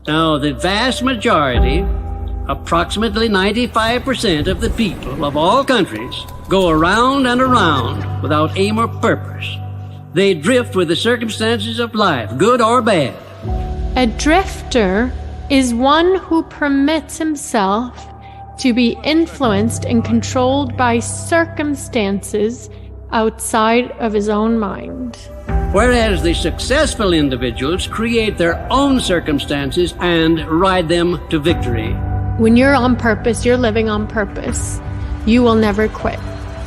Now, the vast majority, approximately 95% of the people of all countries, go around and around without aim or purpose. They drift with the circumstances of life, good or bad. A drifter is one who permits himself to be influenced and controlled by circumstances outside of his own mind. Whereas the successful individuals create their own circumstances and ride them to victory. When you're on purpose, you're living on purpose. You will never quit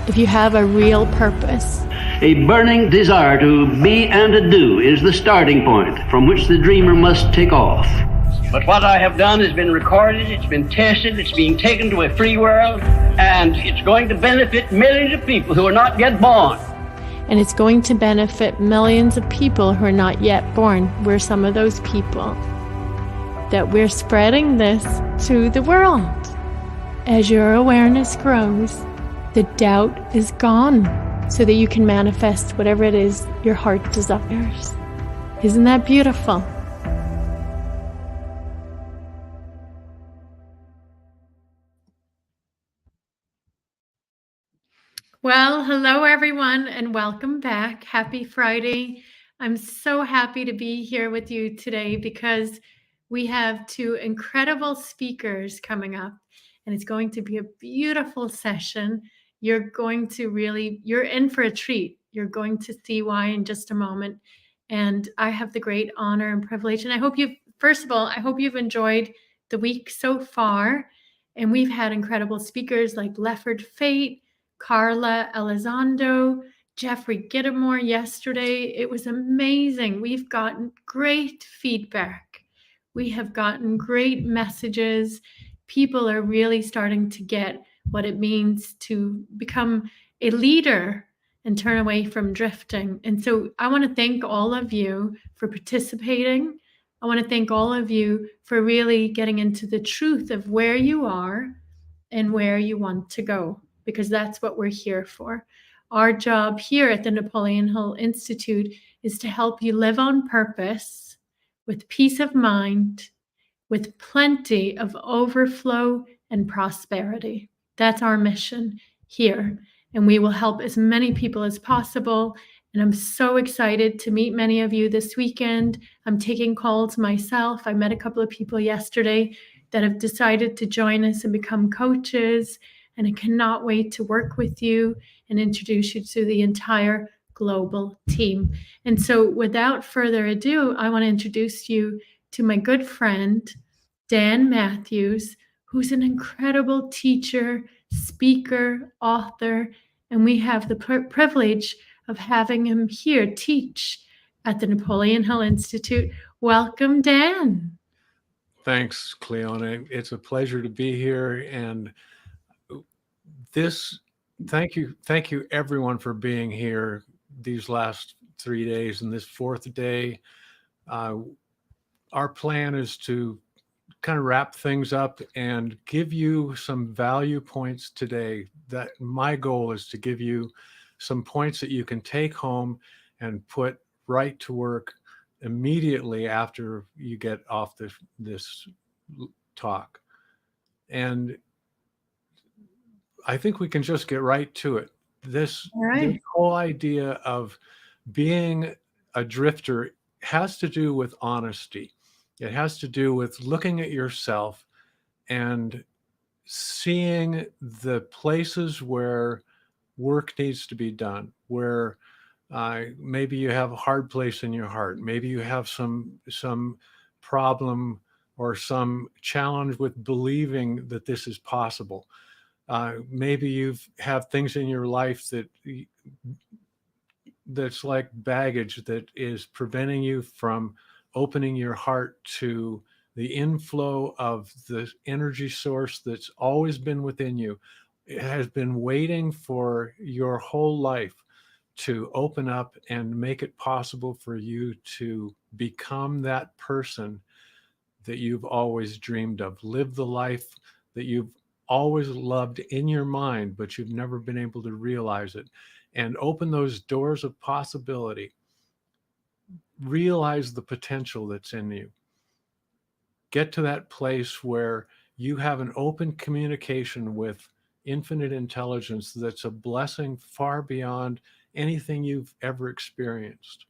if you have a real purpose. A burning desire to be and to do is the starting point from which the dreamer must take off. But what I have done has been recorded, it's been tested, it's being taken to a free world, and it's going to benefit millions of people who are not yet born. And it's going to benefit millions of people who are not yet born. We're some of those people that we're spreading this to the world. As your awareness grows, the doubt is gone so that you can manifest whatever it is your heart desires. Isn't that beautiful? Well, hello everyone and welcome back. Happy Friday. I'm so happy to be here with you today because we have two incredible speakers coming up and it's going to be a beautiful session. You're in for a treat. You're going to see why in just a moment. And I have the great honor and privilege. And I hope you've enjoyed the week so far. And we've had incredible speakers like Lefford Fate, Carla Elizondo, Jeffrey Gittimore yesterday. It was amazing. We've gotten great feedback. We have gotten great messages. People are really starting to get what it means to become a leader and turn away from drifting. And so I want to thank all of you for participating. I want to thank all of you for really getting into the truth of where you are and where you want to go, because that's what we're here for. Our job here at the Napoleon Hill Institute is to help you live on purpose with peace of mind, with plenty of overflow and prosperity. That's our mission here. And we will help as many people as possible. And I'm so excited to meet many of you this weekend. I'm taking calls myself. I met a couple of people yesterday that have decided to join us and become coaches. And I cannot wait to work with you and introduce you to the entire global team. And so without further ado, I want to introduce you to my good friend, Dan Matthews, who's an incredible teacher, speaker, author, and we have the privilege of having him here teach at the Napoleon Hill Institute. Welcome, Dan. Thanks, Cleona. It's a pleasure to be here. And thank you everyone for being here these last 3 days and this fourth day. Our plan is to kind of wrap things up and give you some value points today. That my goal is to give you some points that you can take home and put right to work immediately after you get off this talk. And I think we can just get right to it. This whole idea of being a drifter has to do with honesty. It has to do with looking at yourself and seeing the places where work needs to be done, where maybe you have a hard place in your heart. Maybe you have some problem or some challenge with believing that this is possible. Maybe you have things in your life that's like baggage that is preventing you from opening your heart to the inflow of the energy source that's always been within you. It has been waiting for your whole life to open up and make it possible for you to become that person that you've always dreamed of. Live the life that you've always loved in your mind, but you've never been able to realize it. And open those doors of possibility. Realize the potential that's in you. Get to that place where you have an open communication with infinite intelligence that's a blessing far beyond anything you've ever experienced,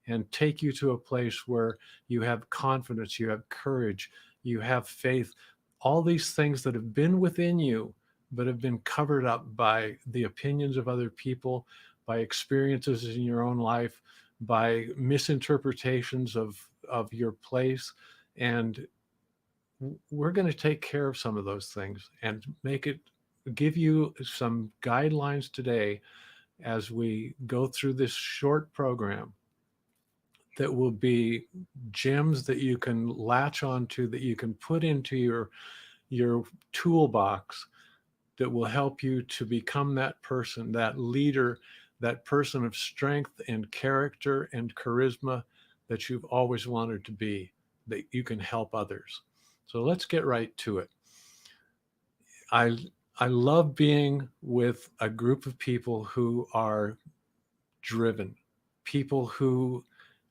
and take you to a place where you have confidence, you have courage, you have faith, all these things that have been within you but have been covered up by the opinions of other people, by experiences in your own life, by misinterpretations of your place. And we're going to take care of some of those things and give you some guidelines today as we go through this short program that will be gems that you can latch onto, that you can put into your toolbox, that will help you to become that person, that leader, that person of strength and character and charisma that you've always wanted to be, that you can help others. So let's get right to it. I love being with a group of people who are driven, people who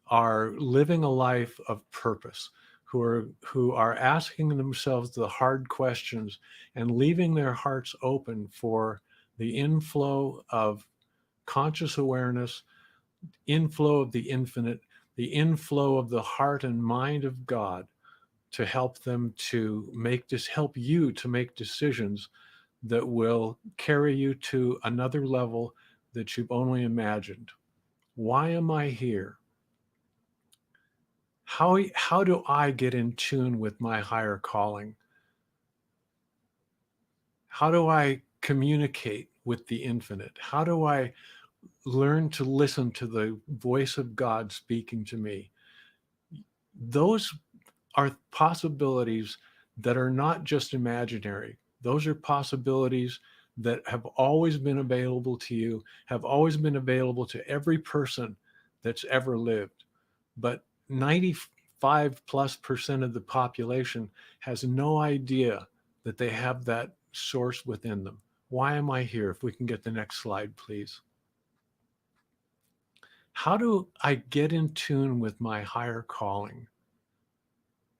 are living a life of purpose, who are asking themselves the hard questions and leaving their hearts open for the inflow of conscious awareness, inflow of the infinite, the inflow of the heart and mind of God, to help them to help you to make decisions that will carry you to another level that you've only imagined. Why am I here? How do I get in tune with my higher calling? How do I communicate with the infinite? How do I learn to listen to the voice of God speaking to me? Those are possibilities that are not just imaginary. Those are possibilities that have always been available to you, have always been available to every person that's ever lived. But 95+% of the population has no idea that they have that source within them. Why am I here? If we can get the next slide, please. How do I get in tune with my higher calling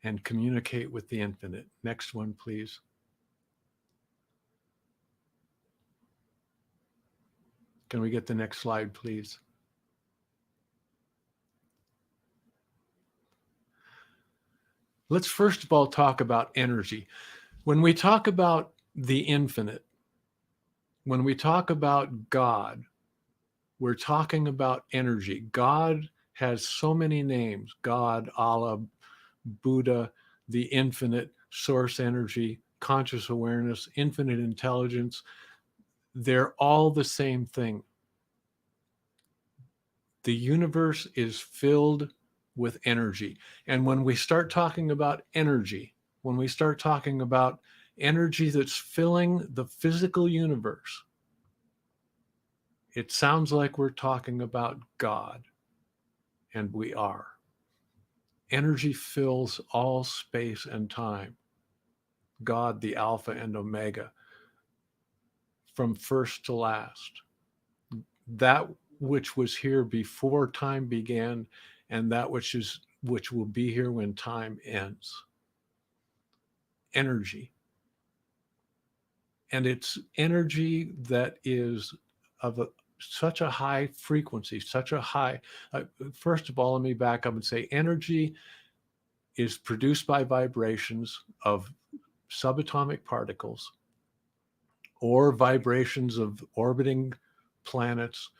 and communicate with the infinite? Next one, please. Can we get the next slide, please? Let's first of all talk about energy. When we talk about the infinite, when we talk about God, we're talking about energy. God has so many names: God, Allah, Buddha, the infinite, source energy, conscious awareness, infinite intelligence. They're all the same thing. The universe is filled with energy. And when we start talking about energy, when we start talking about energy that's filling the physical universe, it sounds like we're talking about God, and we are. Energy fills all space and time. God, the Alpha and Omega, from first to last. That which was here before time began, and that which will be here when time ends. Energy. And it's energy that is of such a high frequency, such a high. First of all, let me back up and say energy is produced by vibrations of subatomic particles or vibrations of orbiting planets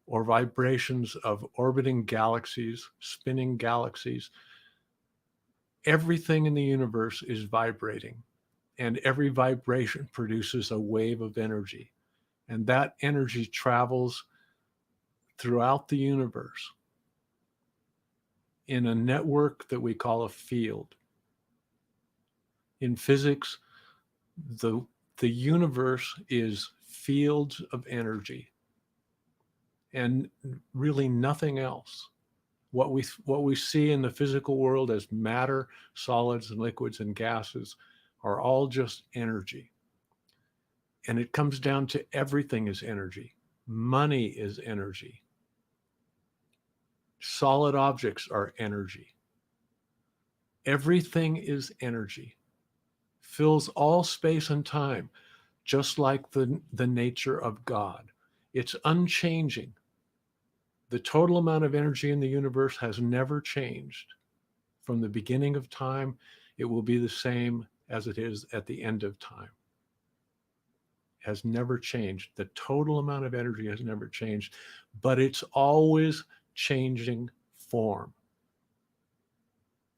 or vibrations of orbiting galaxies, spinning galaxies. Everything in the universe is vibrating, and every vibration produces a wave of energy. And that energy travels throughout the universe in a network that we call a field. In physics, the universe is fields of energy and really nothing else. What we see in the physical world as matter, solids and liquids and gases are all just energy. And it comes down to everything is energy. Money is energy. Solid objects are energy. Everything is energy, fills all space and time, just like the nature of God. It's unchanging. The total amount of energy in the universe has never changed. From the beginning of time, it will be the same as it is at the end of time. Has never changed. The total amount of energy has never changed, but it's always changing form.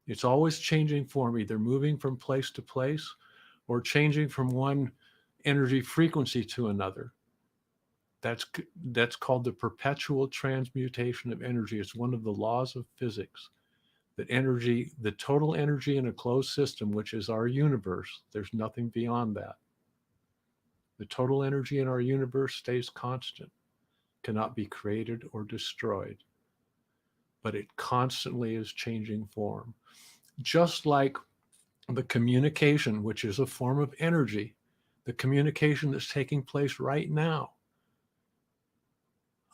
It's always changing form, either moving from place to place or changing from one energy frequency to another. That's called the perpetual transmutation of energy. It's one of the laws of physics. That energy, the total energy in a closed system, which is our universe, there's nothing beyond that. The total energy in our universe stays constant, cannot be created or destroyed, but it constantly is changing form. Just like the communication, which is a form of energy, the communication that's taking place right now.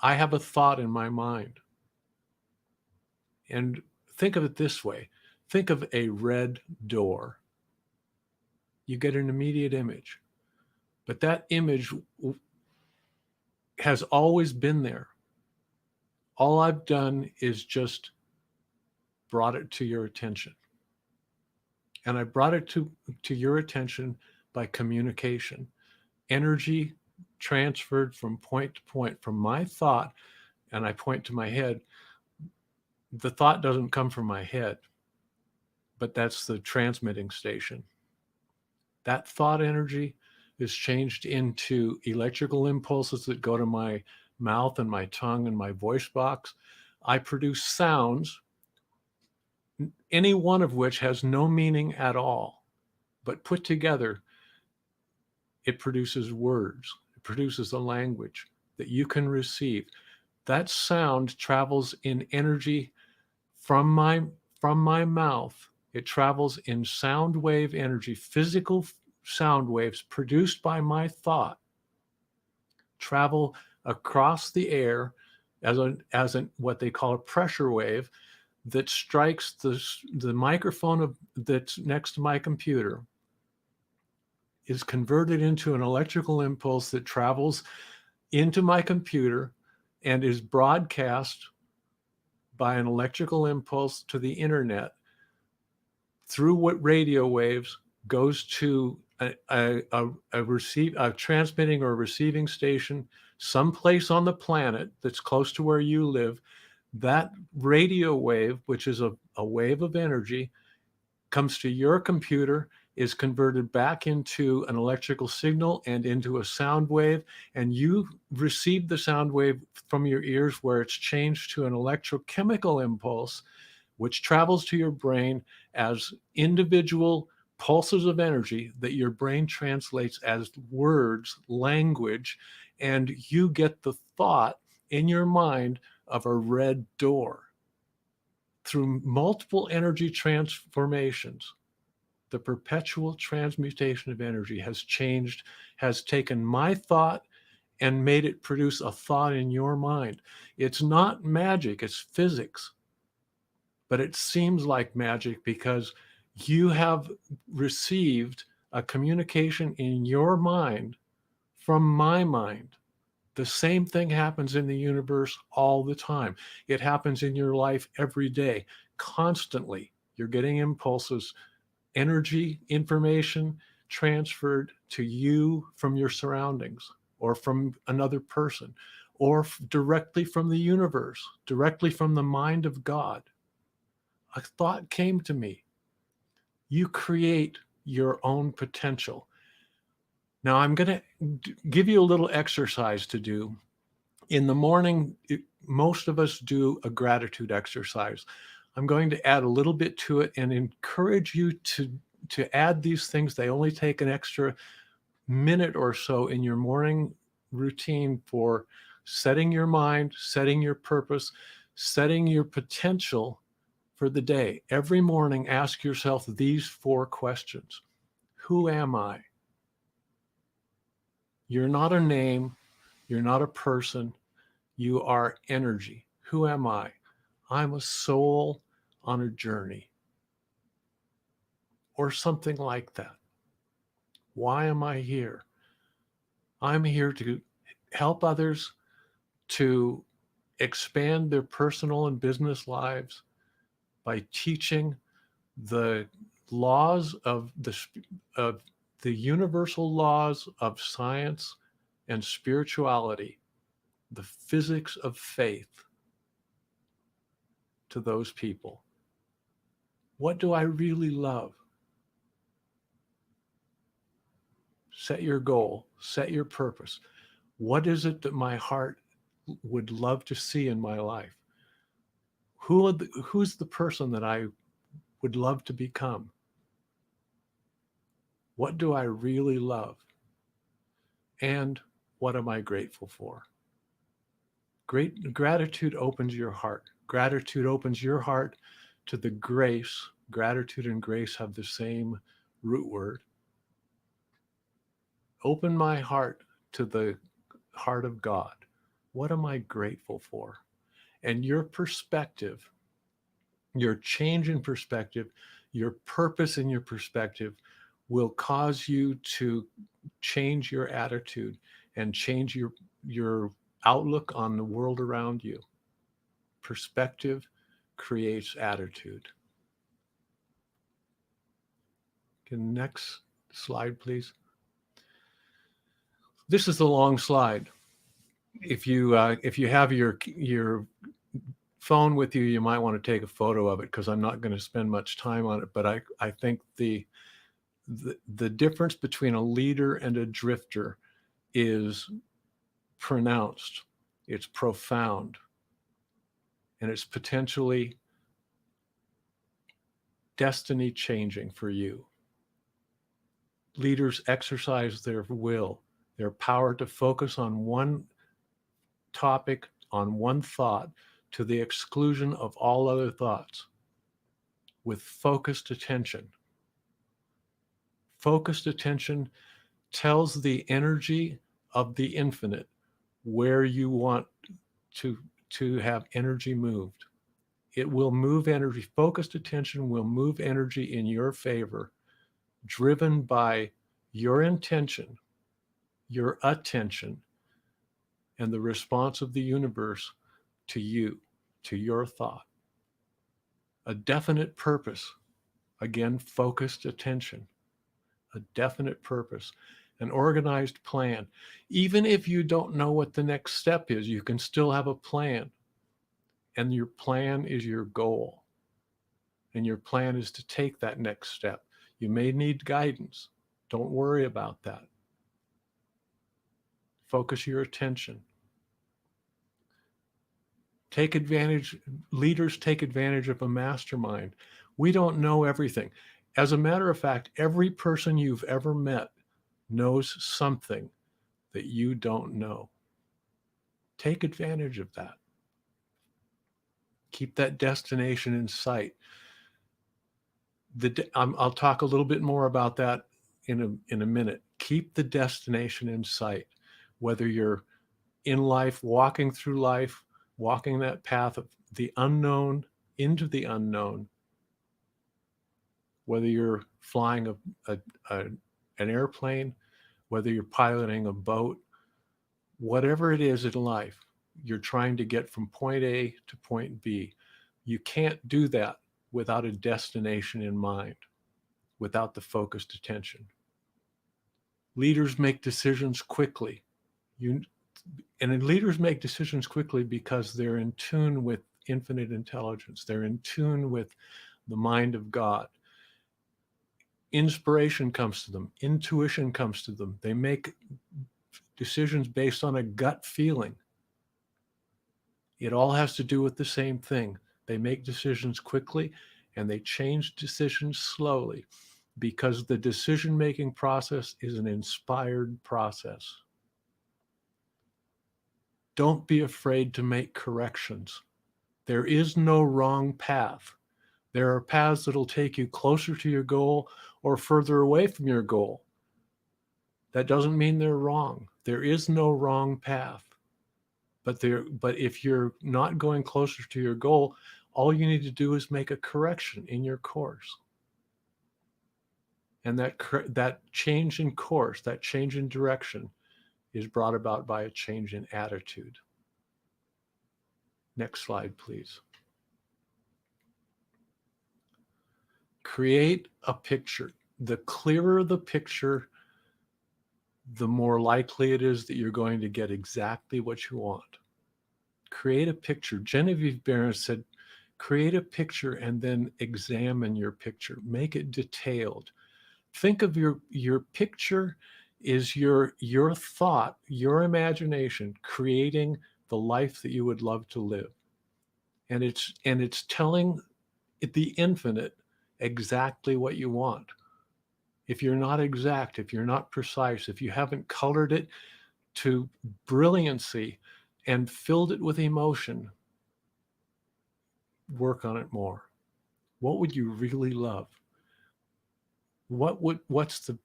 I have a thought in my mind. And think of it this way. Think of a red door. You get an immediate image. But that image has always been there. All I've done is just brought it to your attention. And I brought it to your attention by communication. Energy transferred from point to point, from my thought, and I point to my head. The thought doesn't come from my head, but that's the transmitting station. That thought energy is changed into electrical impulses that go to my mouth and my tongue and my voice box. I produce sounds, any one of which has no meaning at all, but put together, it produces words. It produces a language that you can receive. That sound travels in energy from my mouth. It travels in sound wave energy, physical sound waves produced by my thought, travel across the air as what they call a pressure wave that strikes the microphone that's next to my computer, is converted into an electrical impulse that travels into my computer and is broadcast by an electrical impulse to the internet through what radio waves, goes to a transmitting or receiving station someplace on the planet that's close to where you live. That radio wave, which is a wave of energy, comes to your computer, is converted back into an electrical signal and into a sound wave, and you receive the sound wave from your ears, where it's changed to an electrochemical impulse, which travels to your brain as individual pulses of energy that your brain translates as words, language, and you get the thought in your mind of a red door. Through multiple energy transformations, the perpetual transmutation of energy has taken my thought and made it produce a thought in your mind. It's not magic, it's physics. But it seems like magic because you have received a communication in your mind from my mind. The same thing happens in the universe all the time. It happens in your life every day, constantly. You're getting impulses, energy, information transferred to you from your surroundings or from another person or directly from the universe, directly from the mind of God. A thought came to me. You create your own potential. Now, I'm going to give you a little exercise to do. In the morning, most of us do a gratitude exercise. I'm going to add a little bit to it and encourage you to add these things. They only take an extra minute or so in your morning routine for setting your mind, setting your purpose, setting your potential for the day. Every morning, ask yourself these 4 questions. Who am I? You're not a name. You're not a person. You are energy. Who am I? I'm a soul on a journey. or something like that. Why am I here? I'm here to help others to expand their personal and business lives by teaching the laws of the universal laws of science and spirituality, the physics of faith, to those people. What do I really love? Set your goal, set your purpose. What is it that my heart would love to see in my life? Who's the person that I would love to become? What do I really love? And what am I grateful for? Gratitude opens your heart. Gratitude opens your heart to the grace. Gratitude and grace have the same root word. Open my heart to the heart of God. What am I grateful for? And your perspective, your change in perspective, your purpose in your perspective will cause you to change your attitude and change your outlook on the world around you. Perspective creates attitude. Can next slide, please? This is the long slide. If you have your phone with you, you might want to take a photo of it, because I'm not going to spend much time on it. But I think the difference between a leader and a drifter is pronounced. It's profound, and it's potentially destiny changing for you. Leaders exercise their will, their power to focus on one topic, on one thought, to the exclusion of all other thoughts, with focused attention. Focused attention tells the energy of the infinite where you want to have energy moved. It will move energy. Focused attention will move energy in your favor, driven by your intention, your attention, and the response of the universe to you, to your thought. A definite purpose, again, focused attention, a definite purpose, an organized plan. Even if you don't know what the next step is, you can still have a plan. And your plan is your goal. And your plan is to take that next step. You may need guidance. Don't worry about that. Focus your attention. Leaders take advantage of a mastermind. We don't know everything. As a matter of fact, every person you've ever met knows something that you don't know. Take advantage of that. Keep that destination in sight. I'll talk a little bit more about that in a minute. Keep the destination in sight. Whether you're in life, walking through life, walking that path of the unknown into the unknown, whether you're flying an airplane, whether you're piloting a boat, whatever it is in life, you're trying to get from point A to point B. You can't do that without a destination in mind, without the focused attention. Leaders make decisions quickly. Leaders make decisions quickly because they're in tune with infinite intelligence. They're in tune with the mind of God. Inspiration comes to them. Intuition comes to them. They make decisions based on a gut feeling. It all has to do with the same thing. They make decisions quickly, and they change decisions slowly, because the decision-making process is an inspired process. Don't be afraid to make corrections. There is no wrong path. There are paths that'll take you closer to your goal or further away from your goal. That doesn't mean they're wrong. There is no wrong path. But if you're not going closer to your goal, all you need to do is make a correction in your course. And that change in course, that change in direction is brought about by a change in attitude. Next slide, please. Create a picture. The clearer the picture, the more likely it is that you're going to get exactly what you want. Create a picture. Genevieve Barron said, create a picture and then examine your picture. Make it detailed. Think of your picture is your thought, your imagination creating the life that you would love to live. And it's telling the infinite exactly what you want. If you're not exact, if you're not precise, if you haven't colored it to brilliancy and filled it with emotion, work on it more. What would you really love? What's the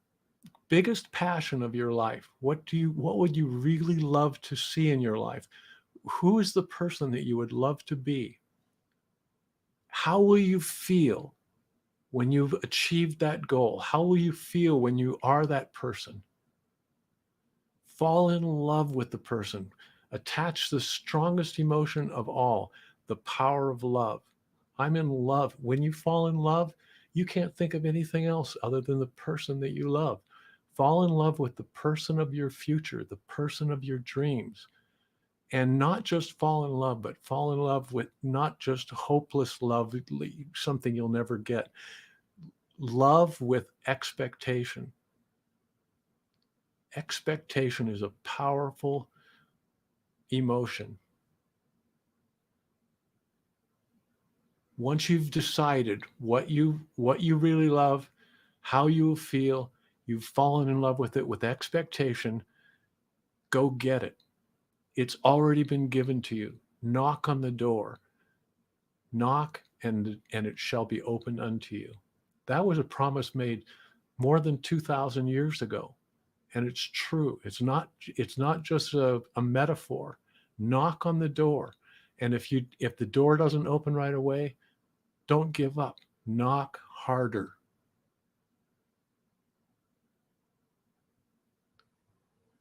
biggest passion of your life? What would you really love to see in your life? Who is the person that you would love to be? How will you feel when you've achieved that goal? How will you feel when you are that person? Fall in love with the person. Attach the strongest emotion of all, the power of love. I'm in love. When you fall in love, you can't think of anything else other than the person that you love. Fall in love with the person of your future, the person of your dreams. And not just fall in love, but fall in love with not just hopeless love, something you'll never get. Love with expectation. Expectation is a powerful emotion. Once you've decided what you really love, how you feel, you've fallen in love with it with expectation, go get it. It's already been given to you. Knock on the door. Knock and it shall be opened unto you. That was a promise made more than 2,000 years ago. And it's true. It's not just a metaphor. Knock on the door. And if the door doesn't open right away, don't give up. Knock harder.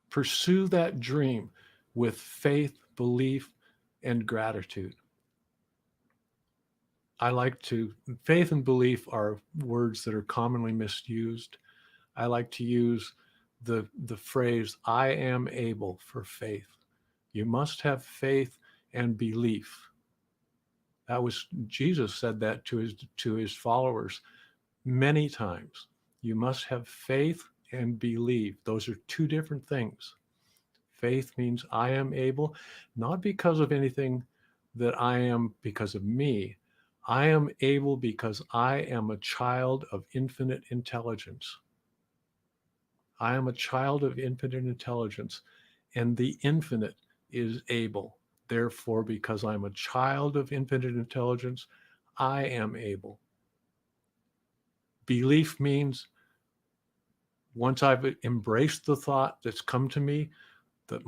Pursue that dream with faith, belief, and gratitude. Faith and belief are words that are commonly misused. I like to use the phrase, I am able, for faith. You must have faith and belief. Jesus said that to his followers many times. You must have faith and believe. Those are two different things. Faith means I am able, not because of anything that I am because of me. I am able because I am a child of infinite intelligence. I am a child of infinite intelligence, and the infinite is able. Therefore, because I'm a child of infinite intelligence, I am able. Belief means once I've embraced the thought that's come to me, the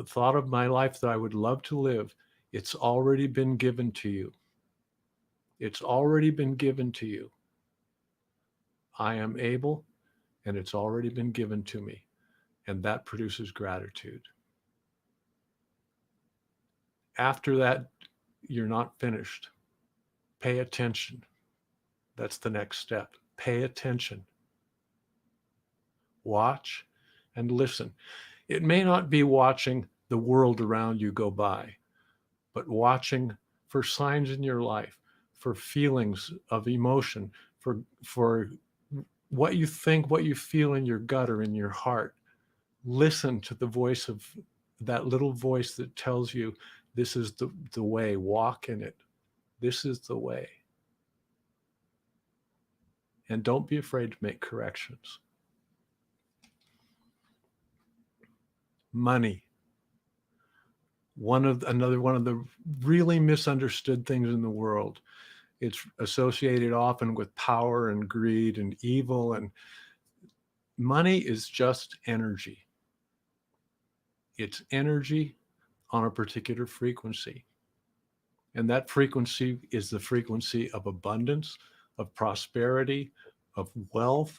thought of my life that I would love to live, it's already been given to you. It's already been given to you. I am able, and it's already been given to me. And that produces gratitude. After that, you're not finished. Pay attention. That's the next step. Pay attention. Watch and listen. It may not be watching the world around you go by, but watching for signs in your life, for feelings of emotion, for what you think, what you feel in your gut or in your heart. Listen to the voice of that little voice that tells you this is the way, walk in it. This is the way. And don't be afraid to make corrections. Money. Another one of the really misunderstood things in the world. It's associated often with power and greed and evil, and money is just energy. It's energy on a particular frequency. And that frequency is the frequency of abundance, of prosperity, of wealth,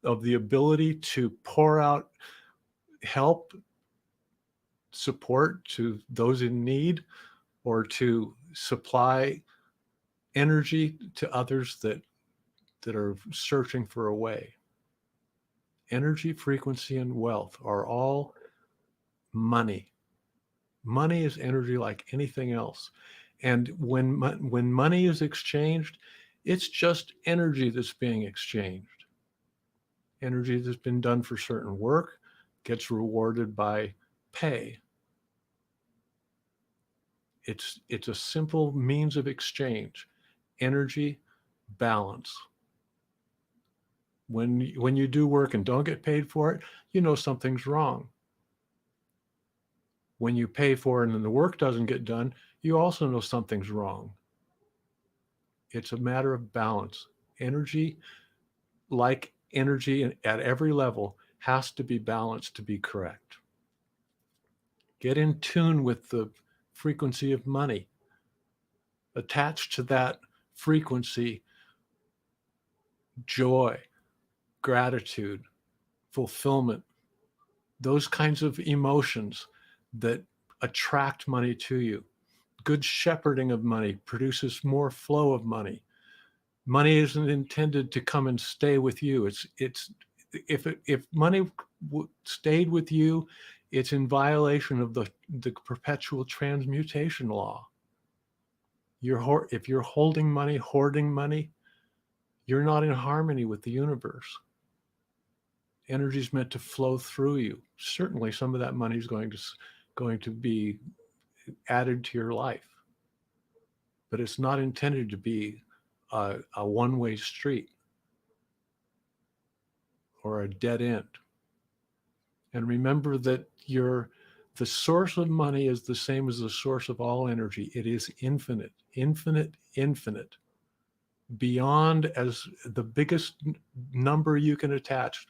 of the ability to pour out help, support to those in need, or to supply energy to others that are searching for a way. Energy, frequency, and wealth are all money. Money is energy like anything else. And when money is exchanged, it's just energy that's being exchanged. Energy that's been done for certain work gets rewarded by pay. It's a simple means of exchange. Energy, balance. When you do work and don't get paid for it, you know something's wrong. When you pay for it and the work doesn't get done, you also know something's wrong. It's a matter of balance. Energy, like energy at every level, has to be balanced to be correct. Get in tune with the frequency of money. Attached to that frequency, joy, gratitude, fulfillment, those kinds of emotions that attract money to you. Good shepherding of money produces more flow of money. Money isn't intended to come and stay with you. If money stayed with you, it's in violation of the perpetual transmutation law. If you're holding money, hoarding money, you're not in harmony with the universe. Energy is meant to flow through you. Certainly, some of that money is going to be added to your life, but it's not intended to be a one-way street or a dead end. And remember that the source of money is the same as the source of all energy. It is infinite, infinite, infinite. Beyond as the biggest number you can attach,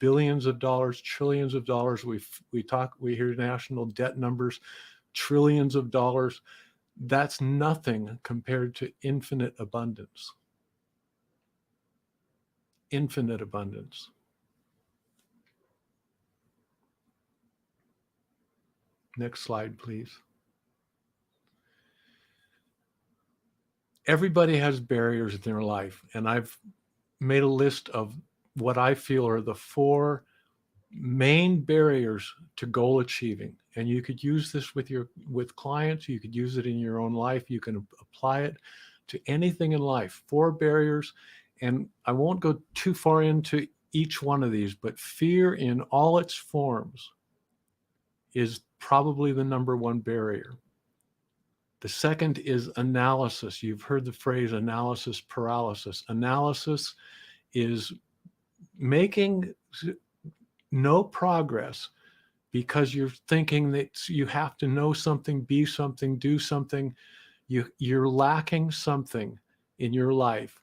billions of dollars, trillions of dollars. We hear national debt numbers, trillions of dollars. That's nothing compared to infinite abundance. Infinite abundance. Next slide, please. Everybody has barriers in their life, and I've made a list of what I feel are the 4 main barriers to goal achieving. And you could use this with clients. You could use it in your own life. You can apply it to anything in life. 4 barriers. And I won't go too far into each one of these, but fear in all its forms is probably the number 1 barrier. The second is analysis. You've heard the phrase analysis paralysis. Analysis is making no progress because you're thinking that you have to know something, be something, do something. You're lacking something in your life.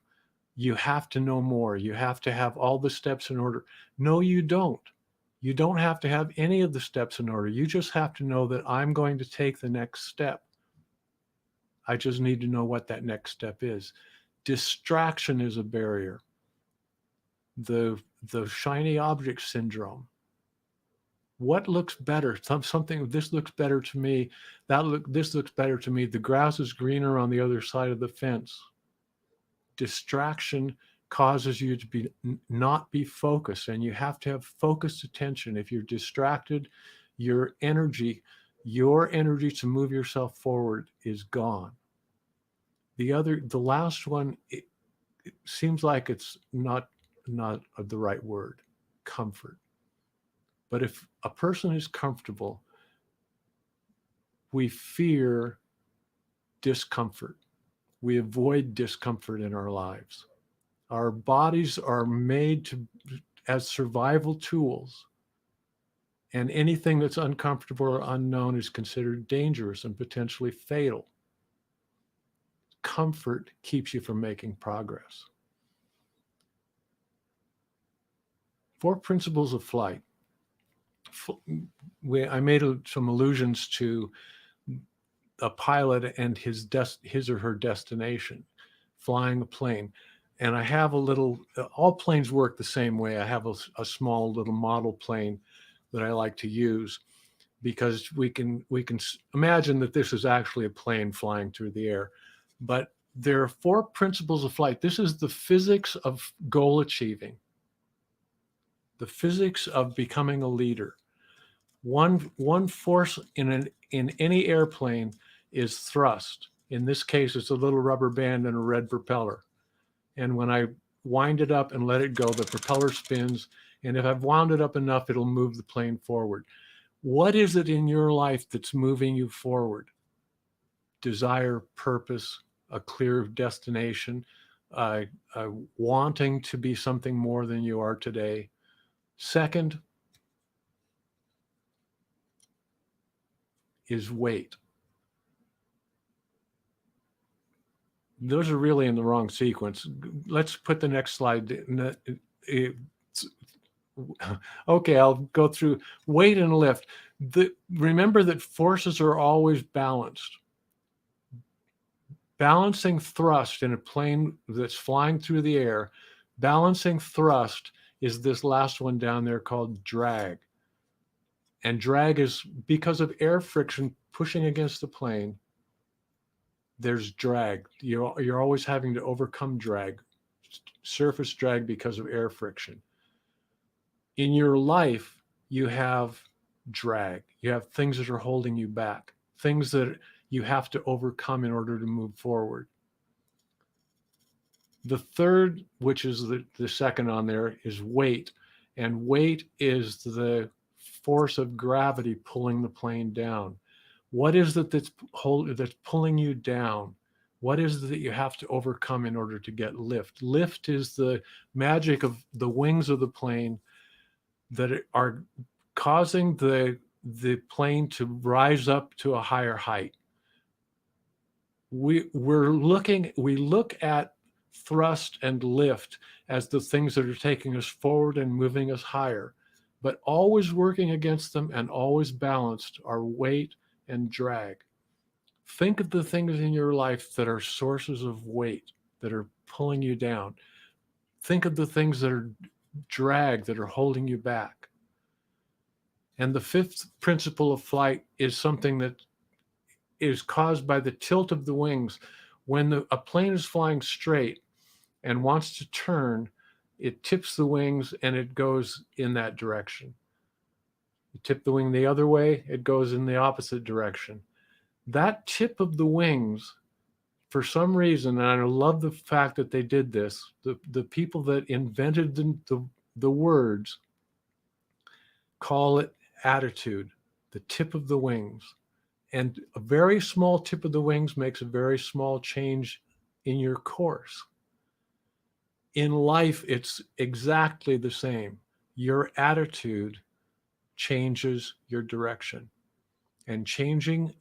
You have to know more. You have to have all the steps in order. No, you don't. You don't have to have any of the steps in order. You just have to know that I'm going to take the next step. I just need to know what that next step is. Distraction is a barrier. The shiny object syndrome. What looks better? Something, this looks better to me. This looks better to me. The grass is greener on the other side of the fence. Distraction causes you to not be focused, and you have to have focused attention. If you're distracted, your energy to move yourself forward is gone. The last one, it seems like it's not the right word, comfort. But if a person is comfortable, we fear discomfort. We avoid discomfort in our lives. Our bodies are made as survival tools, and anything that's uncomfortable or unknown is considered dangerous and potentially fatal. Comfort keeps you from making progress. 4 principles of flight. I made some allusions to a pilot and his or her destination, flying a plane. And I have a little, all planes work the same way. I have a small little model plane that I like to use, because we can imagine that this is actually a plane flying through the air. But there are 4 principles of flight. This is the physics of goal achieving, the physics of becoming a leader. One force in any airplane is thrust. In this case, it's a little rubber band and a red propeller. And when I wind it up and let it go, the propeller spins. And if I've wound it up enough, it'll move the plane forward. What is it in your life that's moving you forward? Desire, purpose, a clear destination, wanting to be something more than you are today. Second is weight. Those are really in the wrong sequence. Let's put the next slide. Okay, I'll go through weight and lift. Remember that forces are always balanced. Balancing thrust in a plane that's flying through the air, balancing thrust is this last one down there called drag. And drag is because of air friction pushing against the plane. There's drag. You're always having to overcome drag, surface drag, because of air friction. In your life, you have drag. You have things that are holding you back, things that you have to overcome in order to move forward. The third, which is the second on there, is weight. And weight is the force of gravity pulling the plane down. What is it that's pulling you down? What is it that you have to overcome in order to get lift? Lift is the magic of the wings of the plane that are causing the plane to rise up to a higher height. We look at thrust and lift as the things that are taking us forward and moving us higher, but always working against them and always balanced are weight and drag. Think of the things in your life that are sources of weight, that are pulling you down. Think of the things that are drag, that are holding you back. And the 5th principle of flight is something that is caused by the tilt of the wings. When a plane is flying straight and wants to turn, it tips the wings and it goes in that direction. You tip the wing the other way, it goes in the opposite direction. That tip of the wings, for some reason, and I love the fact that they did this, the people that invented the words call it attitude, the tip of the wings. And a very small tip of the wings makes a very small change in your course. In life, it's exactly the same. Your attitude changes your direction. And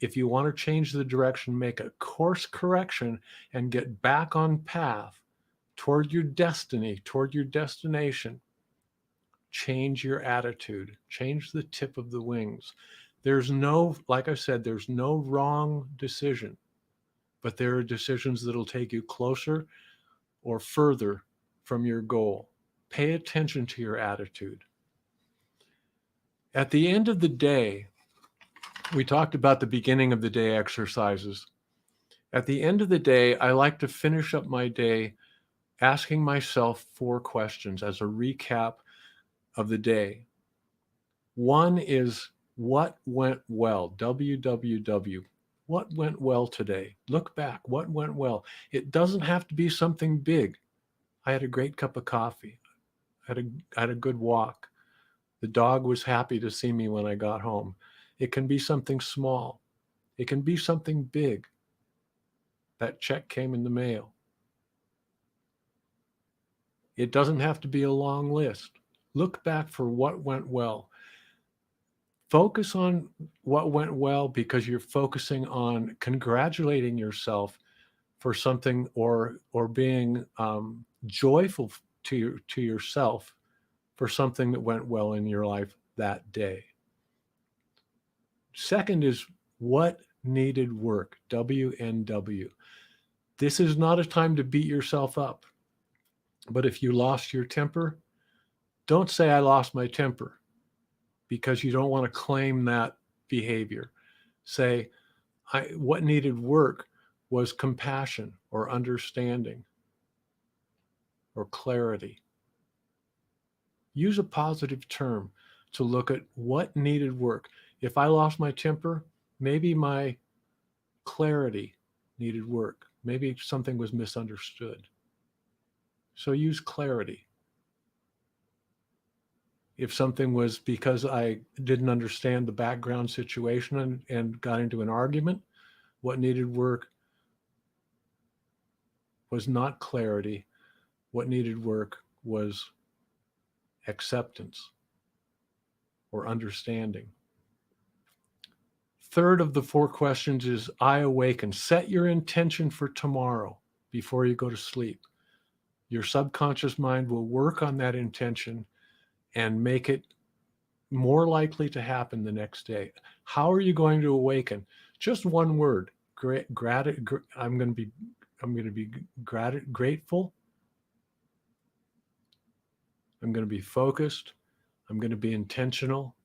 if you want to change the direction, make a course correction and get back on path toward your destiny, toward your destination. Change your attitude, change the tip of the wings. Like I said, there's no wrong decision, but there are decisions that'll take you closer or further from your goal. Pay attention to your attitude. At the end of the day, we talked about the beginning of the day exercises. At the end of the day, I like to finish up my day asking myself 4 questions as a recap of the day. One is, what went well? WWW. What went well today? Look back. What went well? It doesn't have to be something big. I had a great cup of coffee. I had a good walk. The dog was happy to see me when I got home. It can be something small. It can be something big. That check came in the mail. It doesn't have to be a long list. Look back for what went well. Focus on what went well because you're focusing on congratulating yourself for something or being joyful to yourself for something that went well in your life that day. Second is, what needed work? WNW. This is not a time to beat yourself up. But if you lost your temper, don't say, I lost my temper, because you don't want to claim that behavior. Say, what needed work was compassion or understanding or clarity. Use a positive term to look at what needed work. If I lost my temper, maybe my clarity needed work. Maybe something was misunderstood. So use clarity. If something was because I didn't understand the background situation and got into an argument, what needed work was not clarity. What needed work was acceptance or understanding. Third of the 4 questions is I awaken. Set your intention for tomorrow before you go to sleep. Your subconscious mind will work on that intention and make it more likely to happen the next day. How are you going to awaken? Just one word. I'm going to be grateful. I'm going to be focused. I'm going to be intentional.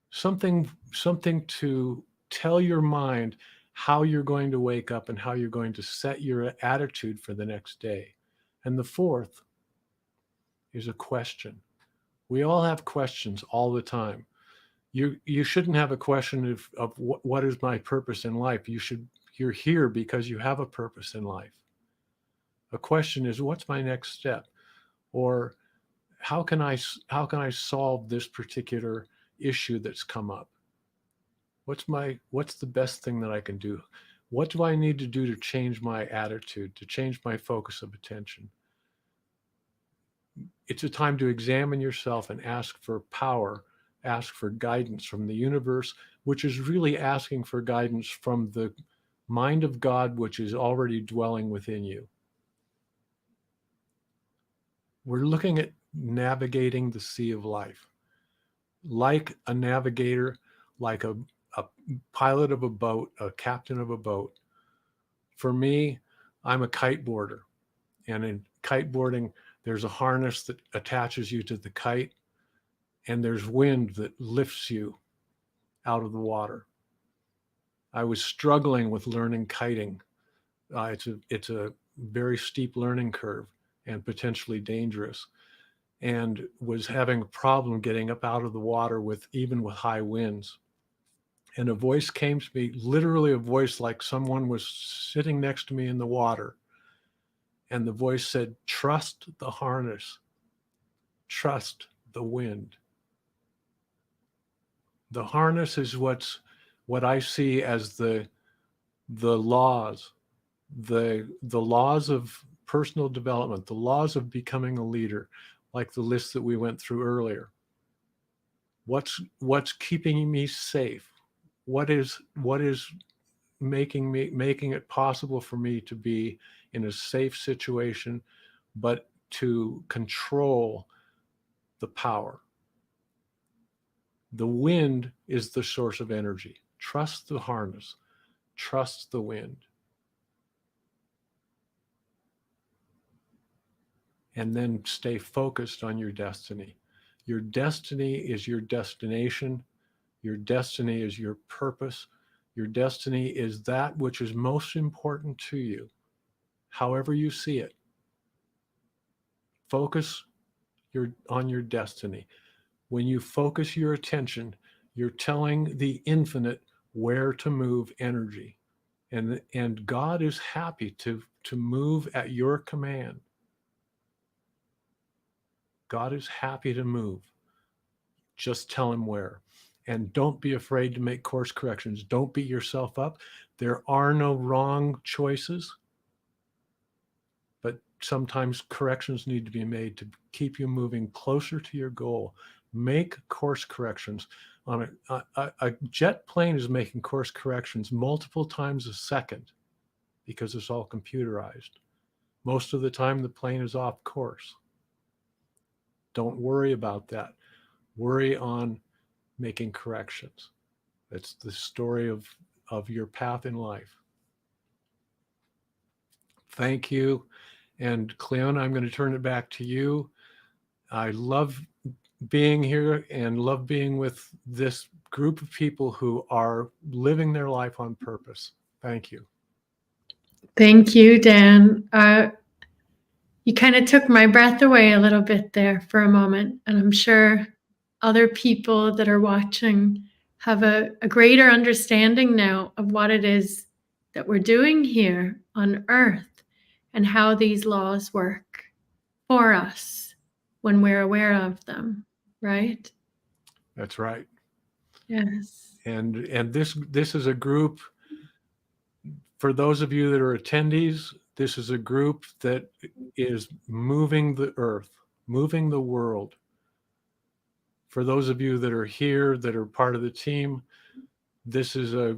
Something to tell your mind how you're going to wake up and how you're going to set your attitude for the next day. And the 4th is a question. We all have questions all the time. You shouldn't have a question of what is my purpose in life. You're here because you have a purpose in life. A question is, what's my next step? Or how can I solve this particular issue that's come up? What's the best thing that I can do? What do I need to do to change my attitude, to change my focus of attention? It's a time to examine yourself and ask for power, ask for guidance from the universe, which is really asking for guidance from the mind of God, which is already dwelling within you. We're looking at navigating the sea of life. Like a navigator, like a pilot of a boat, a captain of a boat. For me, I'm a kiteboarder. And in kiteboarding, there's a harness that attaches you to the kite, and there's wind that lifts you out of the water. I was struggling with learning kiting. It's a very steep learning curve and potentially dangerous, and was having a problem getting up out of the water even with high winds. And a voice came to me, literally a voice like someone was sitting next to me in the water. And the voice said, trust the harness, trust the wind. The harness is what I see as the laws, the laws of personal development, the laws of becoming a leader, like the list that we went through earlier. What's keeping me safe? What is making it possible for me to be in a safe situation, but to control the power? The wind is the source of energy. Trust the harness. Trust the wind. And then stay focused on your destiny. Your destiny is your destination. Your destiny is your purpose. Your destiny is that which is most important to you, however you see it. Focus on your destiny. When you focus your attention, you're telling the infinite where to move energy. And God is happy to move at your command. God is happy to move. Just tell him where. And don't be afraid to make course corrections. Don't beat yourself up. There are no wrong choices, but sometimes corrections need to be made to keep you moving closer to your goal. Make course corrections. On a jet plane is making course corrections multiple times a second because it's all computerized. Most of the time, the plane is off course. Don't worry about that. Worry on making corrections. That's the story of your path in life. Thank you. And Cleona, I'm going to turn it back to you. I love being here and love being with this group of people who are living their life on purpose. Thank you. Thank you, Dan. You kind of took my breath away a little bit there for a moment, and I'm sure other people that are watching have a greater understanding now of what it is that we're doing here on Earth and how these laws work for us when we're aware of them, right? That's right. Yes. And this is a group, for those of you that are attendees, this is a group that is moving the earth, moving the world. For those of you that are here, that are part of the team, this is a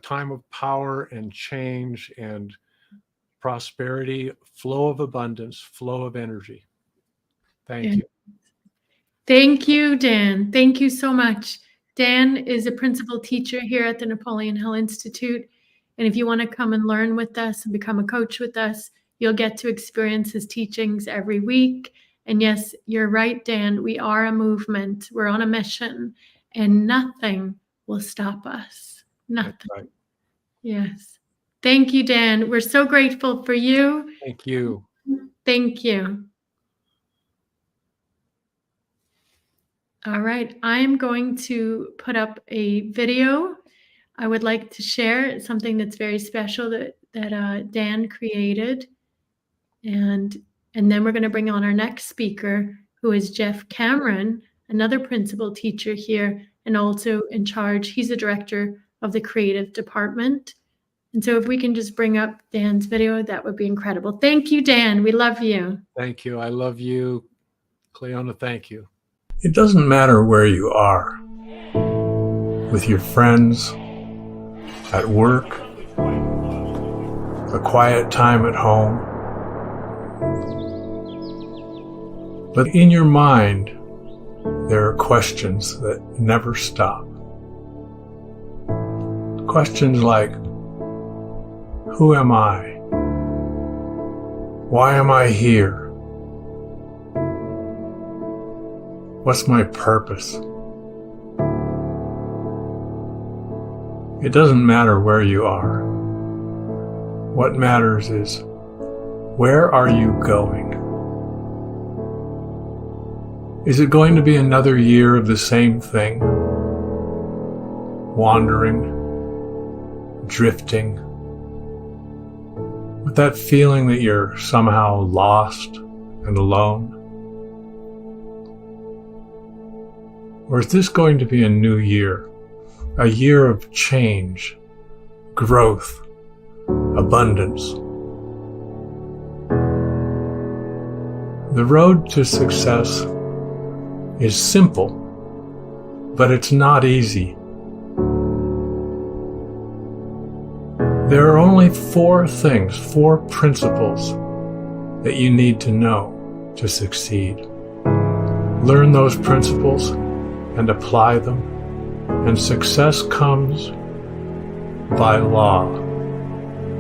time of power and change and prosperity, flow of abundance, flow of energy. Thank you. Thank you, Dan. Thank you so much. Dan is a principal teacher here at the Napoleon Hill Institute. And if you want to come and learn with us and become a coach with us, you'll get to experience his teachings every week. And yes, you're right, Dan. We are a movement. We're on a mission, and nothing will stop us. Nothing. That's right. Yes. Thank you, Dan. We're so grateful for you. Thank you. Thank you. All right, I'm going to put up a video. I would like to share something that's very special that Dan created. And then we're going to bring on our next speaker, who is Jeff Cameron, another principal teacher here and also in charge. He's the director of the creative department. And so if we can just bring up Dan's video, that would be incredible. Thank you, Dan. We love you. Thank you. I love you. Cleona, thank you. It doesn't matter where you are, with your friends, at work, a quiet time at home. But in your mind, there are questions that never stop. Questions like, who am I? Why am I here? What's my purpose? It doesn't matter where you are. What matters is, where are you going? Is it going to be another year of the same thing? Wandering, drifting, with that feeling that you're somehow lost and alone? Or is this going to be a new year? A year of change, growth, abundance. The road to success is simple, but it's not easy. There are only four principles that you need to know to succeed. Learn those principles and apply them, and success comes by law,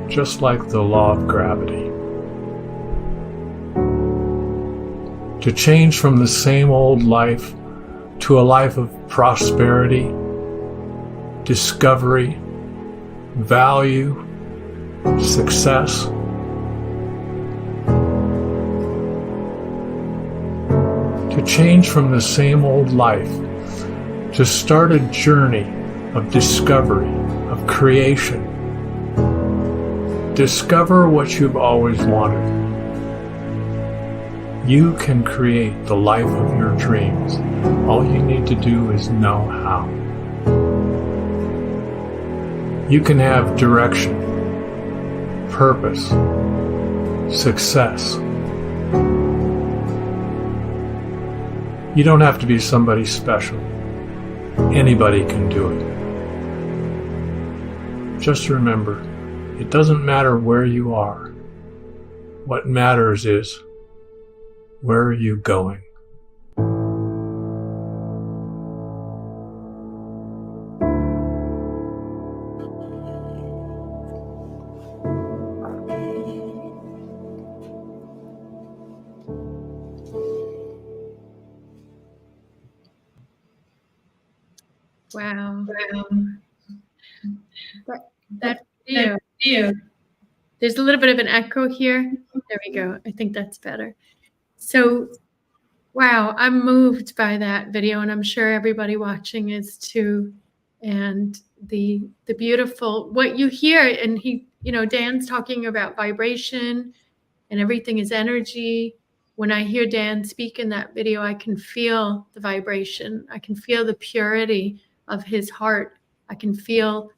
just like the law of gravity. To change from the same old life to a life of prosperity, discovery, value, success. To change from the same old life, to start a journey of discovery, of creation. Discover what you've always wanted. You can create the life of your dreams. All you need to do is know how. You can have direction, purpose, success. You don't have to be somebody special. Anybody can do it. Just remember, it doesn't matter where you are. What matters is, where are you going? Wow. That video. There's a little bit of an echo here. There we go. I think that's better. So, wow, I'm moved by that video, and I'm sure everybody watching is too. And the beautiful what you hear, and Dan's talking about vibration, and everything is energy. When I hear Dan speak in that video, I can feel the vibration. I can feel the purity of his heart. I can feel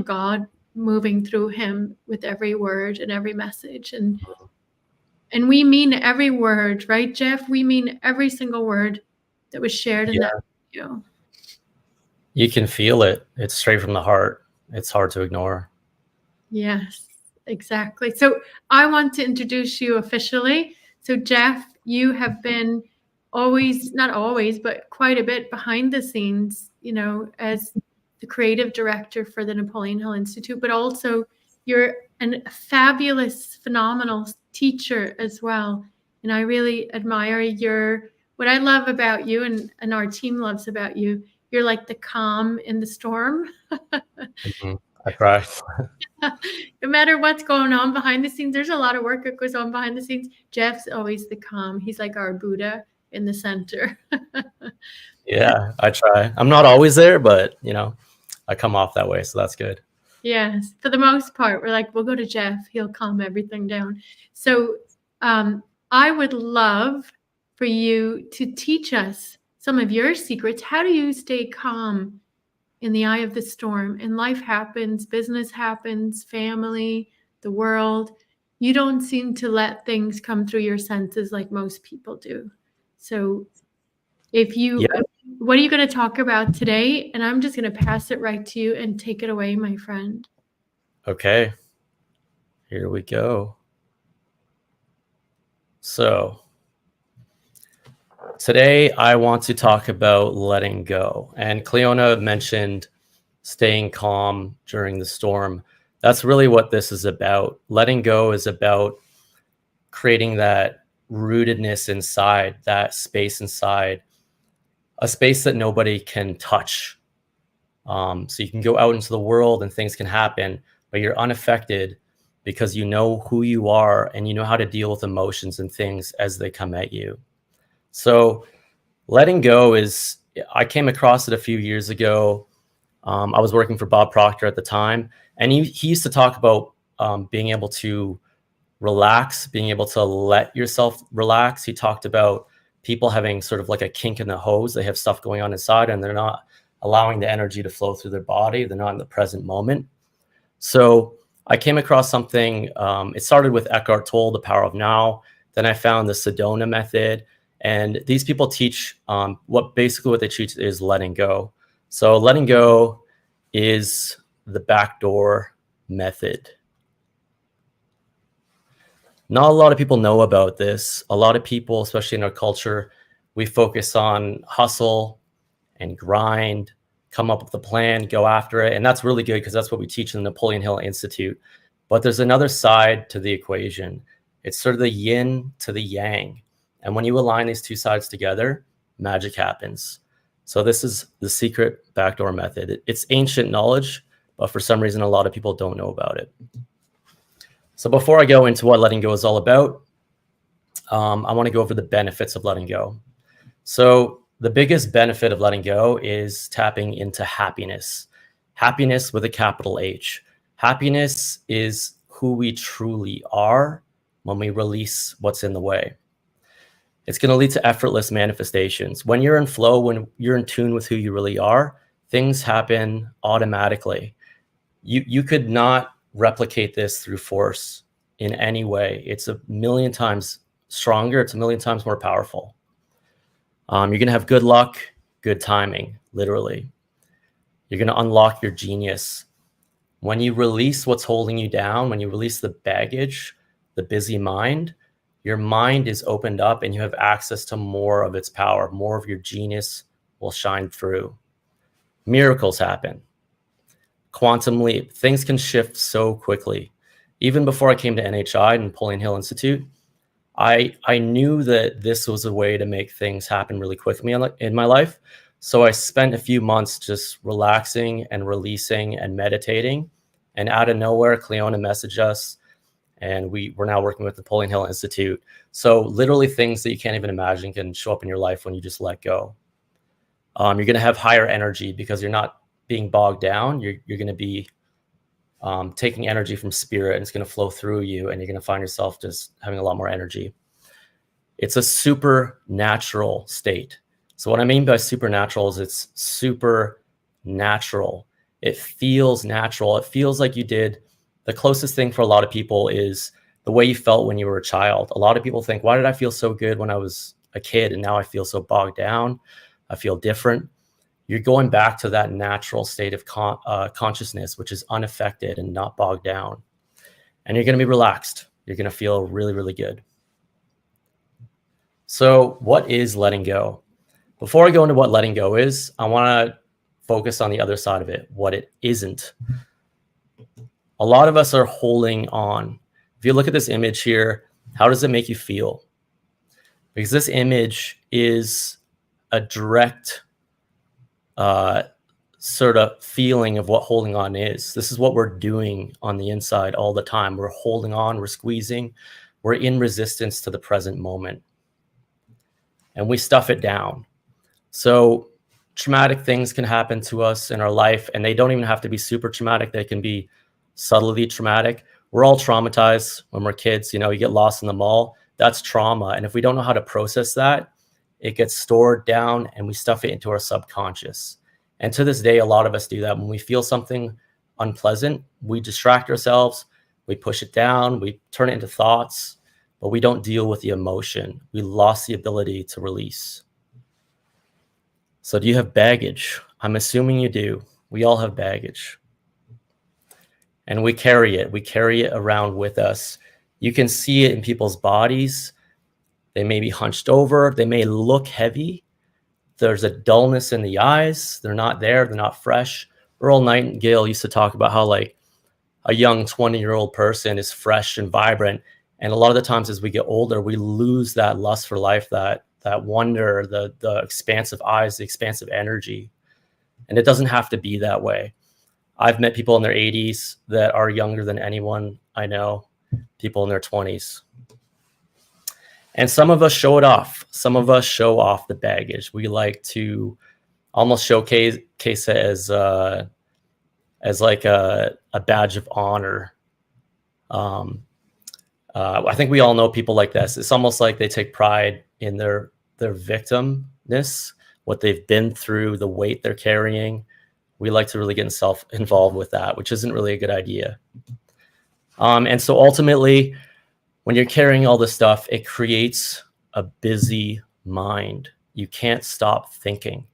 God moving through him with every word and every message. And we mean every word, right, Jeff? We mean every single word that was shared in that video. You can feel it. It's straight from the heart. It's hard to ignore. Yes, exactly. So I want to introduce you officially. So Jeff, you have been not always, but quite a bit behind the scenes, as the creative director for the Napoleon Hill Institute, but also you're a fabulous, phenomenal teacher as well. And I really admire what I love about you and our team loves about you. You're like the calm in the storm. I try. No matter what's going on behind the scenes, there's a lot of work that goes on behind the scenes. Jeff's always the calm. He's like our Buddha in the center. Yeah, I try. I'm not always there, but I come off that way, so that's good. Yes, for the most part, we're like, we'll go to Jeff. He'll calm everything down. So I would love for you to teach us some of your secrets. How do you stay calm in the eye of the storm? And life happens, business happens, family, the world. You don't seem to let things come through your senses like most people do. So what are you going to talk about today? And I'm just going to pass it right to you and take it away, my friend. Okay, here we go. So today I want to talk about letting go. And Cleona mentioned staying calm during the storm. That's really what this is about. Letting go is about creating that rootedness inside, that space inside, a space that nobody can touch. So you can go out into the world and things can happen, but you're unaffected because you know who you are and you know how to deal with emotions and things as they come at you. So letting go I came across it a few years ago. I was working for Bob Proctor at the time, and he used to talk about being able to relax, being able to let yourself relax. He talked about people having sort of like a kink in the hose. They have stuff going on inside and they're not allowing the energy to flow through their body. They're not in the present moment. So I came across something. It started with Eckhart Tolle, The Power of Now. Then I found the Sedona method. And these people teach what they teach is letting go. So letting go is the backdoor method. Not a lot of people know about this. A lot of people, especially in our culture, we focus on hustle and grind, come up with a plan, go after it. And that's really good because that's what we teach in the Napoleon Hill Institute. But there's another side to the equation. It's sort of the yin to the yang. And when you align these two sides together, magic happens. So this is the secret backdoor method. It's ancient knowledge, but for some reason, a lot of people don't know about it. So before I go into what letting go is all about, I want to go over the benefits of letting go. So the biggest benefit of letting go is tapping into happiness. Happiness with a capital H. Happiness is who we truly are when we release what's in the way. It's going to lead to effortless manifestations. When you're in flow, when you're in tune with who you really are, things happen automatically. You could not replicate this through force in any way. It's a million times stronger. It's a million times more powerful. You're going to have good luck, good timing, literally. You're going to unlock your genius. When you release what's holding you down, when you release the baggage, the busy mind, your mind is opened up and you have access to more of its power. More of your genius will shine through. Miracles happen. Quantum leap. Things can shift so quickly. Even before I came to NHI, Napoleon Hill Institute, I knew that this was a way to make things happen really quickly in my life. So I spent a few months just relaxing and releasing and meditating. And out of nowhere, Cleona messaged us, and we're now working with the Napoleon Hill Institute. So literally things that you can't even imagine can show up in your life when you just let go. You're going to have higher energy because you're not being bogged down. You're going to be taking energy from spirit, and it's going to flow through you, and you're going to find yourself just having a lot more energy. It's a supernatural state. So what I mean by supernatural is it's super natural. It feels natural. It feels like you did. The closest thing for a lot of people is the way you felt when you were a child. A lot of people think, why did I feel so good when I was a kid and now I feel so bogged down? I feel different. You're going back to that natural state of consciousness, which is unaffected and not bogged down. And you're going to be relaxed. You're going to feel really, really good. So what is letting go? Before I go into what letting go is, I want to focus on the other side of it, what it isn't. A lot of us are holding on. If you look at this image here, how does it make you feel? Because this image is a direct sort of feeling of what holding on is. This is what we're doing on the inside all the time. We're holding on, we're squeezing, we're in resistance to the present moment. And we stuff it down. So traumatic things can happen to us in our life, and they don't even have to be super traumatic. They can be subtly traumatic. We're all traumatized when we're kids. You know, you get lost in the mall. That's trauma. And if we don't know how to process that, it gets stored down and we stuff it into our subconscious. And to this day, a lot of us do that. When we feel something unpleasant, we distract ourselves, we push it down, we turn it into thoughts, but we don't deal with the emotion. We lost the ability to release. So do you have baggage? I'm assuming you do. We all have baggage. And we carry it. We carry it around with us. You can see it in people's bodies. They may be hunched over. They may look heavy. There's a dullness in the eyes. They're not there. They're not fresh. Earl Nightingale used to talk about how like a young 20-year-old person is fresh and vibrant. And a lot of the times as we get older, we lose that lust for life, that wonder, the expansive eyes, the expansive energy. And it doesn't have to be that way. I've met people in their 80s that are younger than anyone I know, people in their 20s. And some of us show it off. Some of us show off the baggage. We like to almost showcase it as like a badge of honor. I think we all know people like this. It's almost like they take pride in their victimness, what they've been through, the weight they're carrying. We like to really get involved with that, which isn't really a good idea. And so ultimately, when you're carrying all this stuff, it creates a busy mind. You can't stop thinking.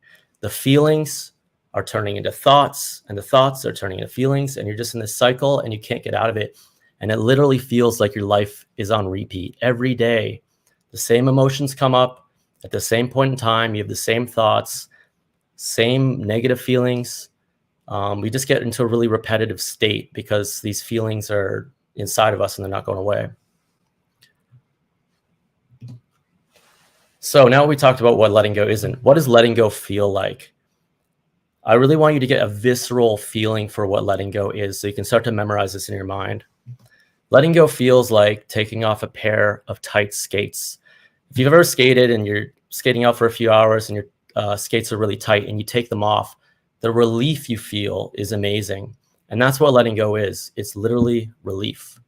The feelings are turning into thoughts, and the thoughts are turning into feelings, and you're just in this cycle and you can't get out of it. And it literally feels like your life is on repeat every day. The same emotions come up at the same point in time. You have the same thoughts, same negative feelings. We just get into a really repetitive state because these feelings are inside of us and they're not going away. So now we talked about what letting go isn't. What does letting go feel like? I really want you to get a visceral feeling for what letting go is so you can start to memorize this in your mind. Letting go feels like taking off a pair of tight skates. If you've ever skated and you're skating out for a few hours and your skates are really tight and you take them off, the relief you feel is amazing. And that's what letting go is. It's literally relief.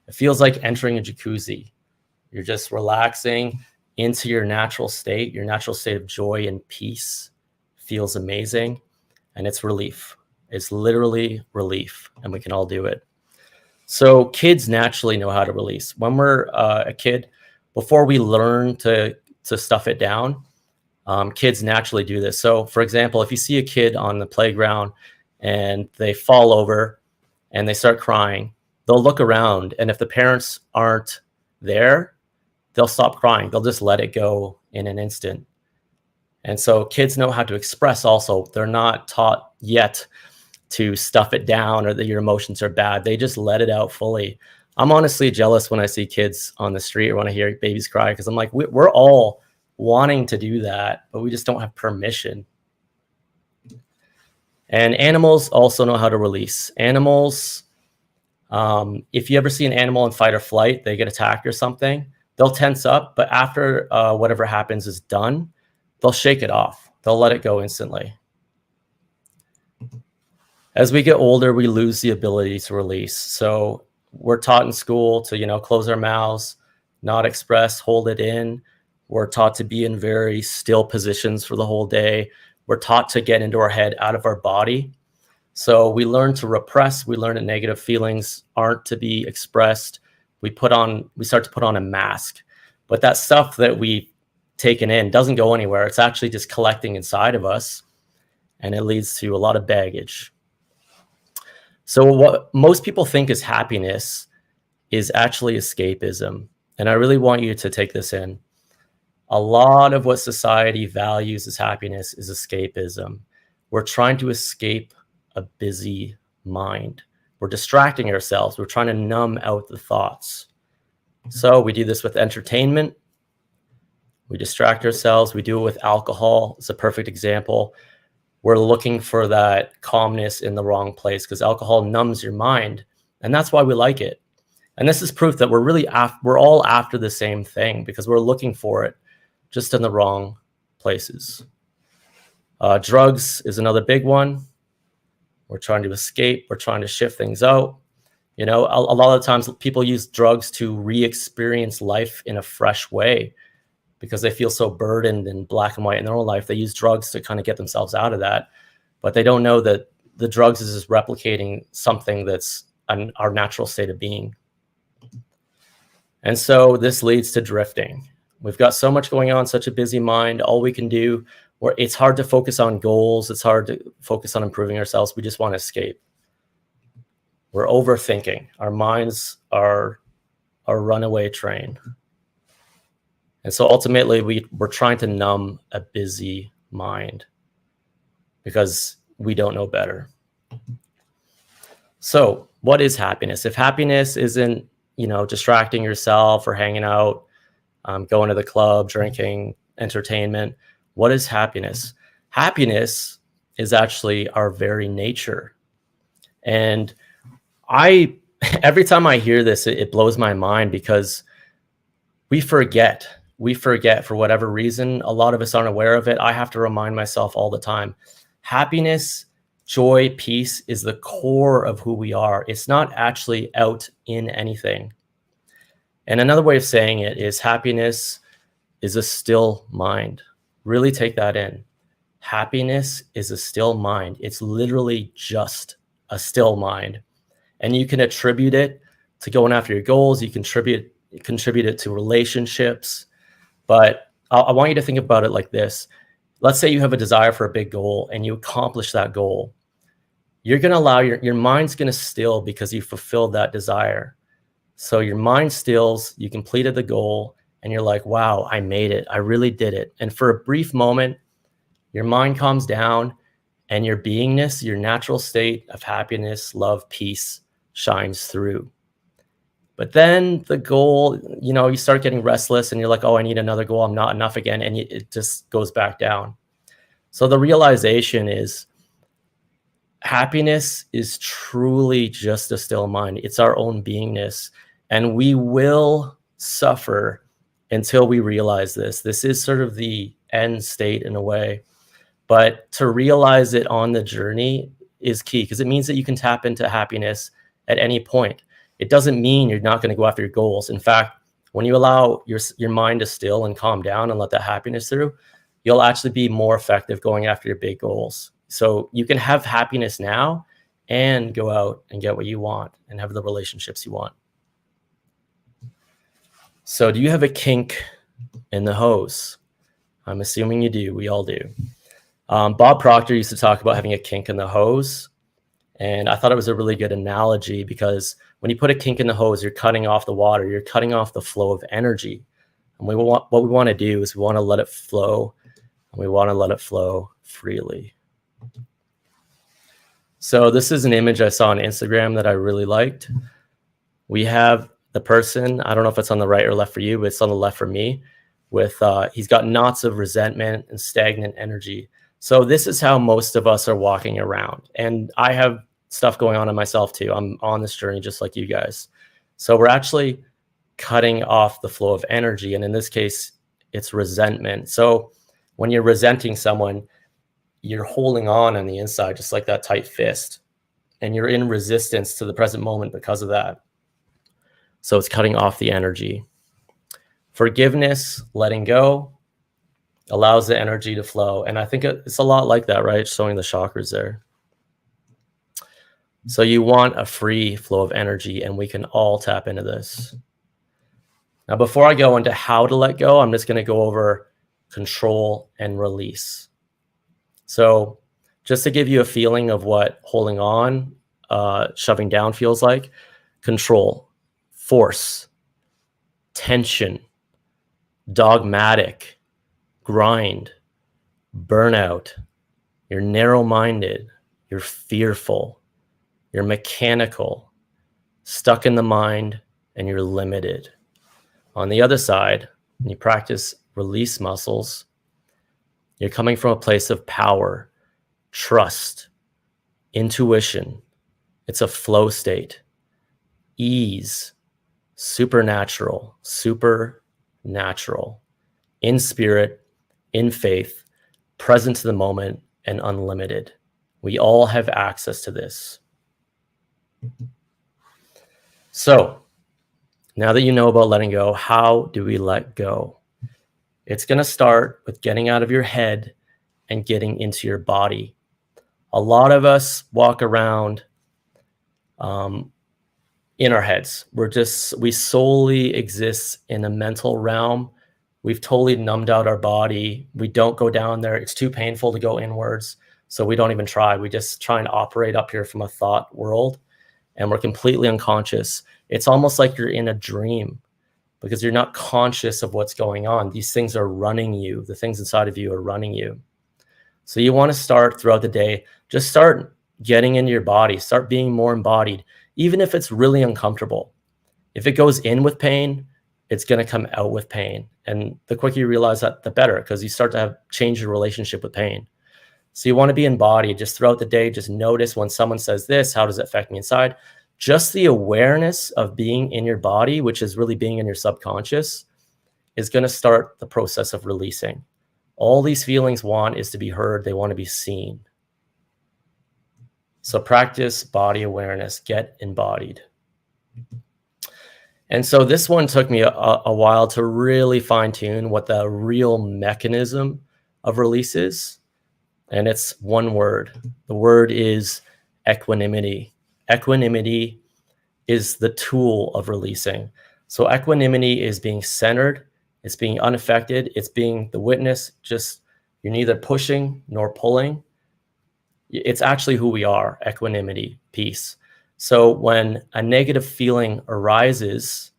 It feels like entering a jacuzzi. You're just relaxing into your natural state of joy and peace. Feels amazing. And it's relief. It's literally relief. And we can all do it. So kids naturally know how to release. When we're a kid, before we learn to stuff it down, kids naturally do this. So for example, if you see a kid on the playground and they fall over and they start crying, they'll look around. And if the parents aren't there, they'll stop crying. They'll just let it go in an instant. And so kids know how to express also. They're not taught yet to stuff it down or that your emotions are bad. They just let it out fully. I'm honestly jealous when I see kids on the street or when I hear babies cry, because I'm like, we're all wanting to do that, but we just don't have permission. And animals also know how to release. Animals, if you ever see an animal in fight or flight, they get attacked or something, they'll tense up, but after whatever happens is done, they'll shake it off. They'll let it go instantly. As we get older, we lose the ability to release. So we're taught in school to, you know, close our mouths, not express, hold it in. We're taught to be in very still positions for the whole day. We're taught to get into our head, out of our body. So we learn to repress. We learn that negative feelings aren't to be expressed. We start to put on a mask. But that stuff that we've taken in doesn't go anywhere. It's actually just collecting inside of us, and it leads to a lot of baggage. So what most people think is happiness is actually escapism. And I really want you to take this in. A lot of what society values as happiness is escapism. We're trying to escape a busy mind. We're distracting ourselves. We're trying to numb out the thoughts. So we do this with entertainment. We distract ourselves. We do it with alcohol. It's a perfect example. We're looking for that calmness in the wrong place because alcohol numbs your mind. And that's why we like it. And this is proof that we're all after the same thing because we're looking for it just in the wrong places. Drugs is another big one. We're trying to escape. We're trying to shift things out. You know, a lot of times people use drugs to re-experience life in a fresh way because they feel so burdened in black and white in their own life. They use drugs to kind of get themselves out of that. But they don't know that the drugs is just replicating something that's our natural state of being. And so this leads to drifting. We've got so much going on, such a busy mind. All we can do, it's hard to focus on goals. It's hard to focus on improving ourselves. We just want to escape. We're overthinking. Our minds are a runaway train. And so ultimately, we're trying to numb a busy mind because we don't know better. So what is happiness? If happiness isn't, you know, distracting yourself or hanging out, going to the club, drinking, entertainment, what is happiness? Happiness is actually our very nature. And every time I hear this, it blows my mind because we forget for whatever reason. A lot of us aren't aware of it. I have to remind myself all the time. Happiness, joy, peace is the core of who we are. It's not actually out in anything. And another way of saying it is happiness is a still mind. Really take that in. Happiness is a still mind. It's literally just a still mind. And you can attribute it to going after your goals. You contribute it to relationships. But I want you to think about it like this. Let's say you have a desire for a big goal and you accomplish that goal. You're going to allow your mind's going to still because you fulfilled that desire. So your mind stills, you completed the goal, and you're like, wow, I made it. I really did it. And for a brief moment, your mind calms down and your beingness, your natural state of happiness, love, peace shines through. But then the goal, you know, you start getting restless and you're like, oh, I need another goal. I'm not enough again. And it just goes back down. So the realization is happiness is truly just a still mind. It's our own beingness. And we will suffer until we realize this. This is sort of the end state in a way. But to realize it on the journey is key because it means that you can tap into happiness at any point. It doesn't mean you're not going to go after your goals. In fact, when you allow your mind to still and calm down and let that happiness through, you'll actually be more effective going after your big goals. So you can have happiness now and go out and get what you want and have the relationships you want. So do you have a kink in the hose? I'm assuming you do. We all do. Bob Proctor used to talk about having a kink in the hose. And I thought it was a really good analogy because when you put a kink in the hose, you're cutting off the water. You're cutting off the flow of energy. And what we want to do is we want to let it flow. And we want to let it flow freely. So this is an image I saw on Instagram that I really liked. We have the person, I don't know if it's on the right or left for you, but it's on the left for me, with he's got knots of resentment and stagnant energy. So this is how most of us are walking around. And I have stuff going on in myself too. I'm on this journey just like you guys. So we're actually cutting off the flow of energy. And in this case, it's resentment. So when you're resenting someone, you're holding on the inside, just like that tight fist. And you're in resistance to the present moment because of that. So it's cutting off the energy. Forgiveness, letting go, allows the energy to flow. And I think it's a lot like that, right? Showing the chakras there. So you want a free flow of energy, and we can all tap into this. Now, before I go into how to let go, I'm just going to go over control and release. So just to give you a feeling of what holding on, shoving down feels like: control, force, tension, dogmatic, grind, burnout. You're narrow-minded, you're fearful, you're mechanical, stuck in the mind, and you're limited. On the other side, when you practice release muscles, you're coming from a place of power, trust, intuition. It's a flow state, ease, supernatural, in spirit, in faith, present to the moment, and unlimited. We all have access to this. So now that you know about letting go, how do we let go? It's going to start with getting out of your head and getting into your body. A lot of us walk around in our heads. We solely exist in a mental realm. We've totally numbed out our body. We don't go down there. It's too painful to go inwards. So we don't even try. We just try and operate up here from a thought world, and we're completely unconscious. It's almost like you're in a dream because you're not conscious of what's going on. These things are running you. The things inside of you are running you. So you want to start throughout the day, just start getting into your body, start being more embodied, even if it's really uncomfortable. If it goes in with pain, it's going to come out with pain. And the quicker you realize that, the better, because you start to change your relationship with pain. So you want to be embodied just throughout the day. Just notice when someone says this, how does it affect me inside? Just the awareness of being in your body, which is really being in your subconscious, is going to start the process of releasing. All these feelings want is to be heard. They want to be seen. So practice body awareness, get embodied. And so this one took me a while to really fine tune what the real mechanism of release is. And it's one word. The word is equanimity. Equanimity is the tool of releasing. So equanimity is being centered. It's being unaffected. It's being the witness. Just, you're neither pushing nor pulling. It's actually who we are, equanimity, peace. So when a negative feeling arises,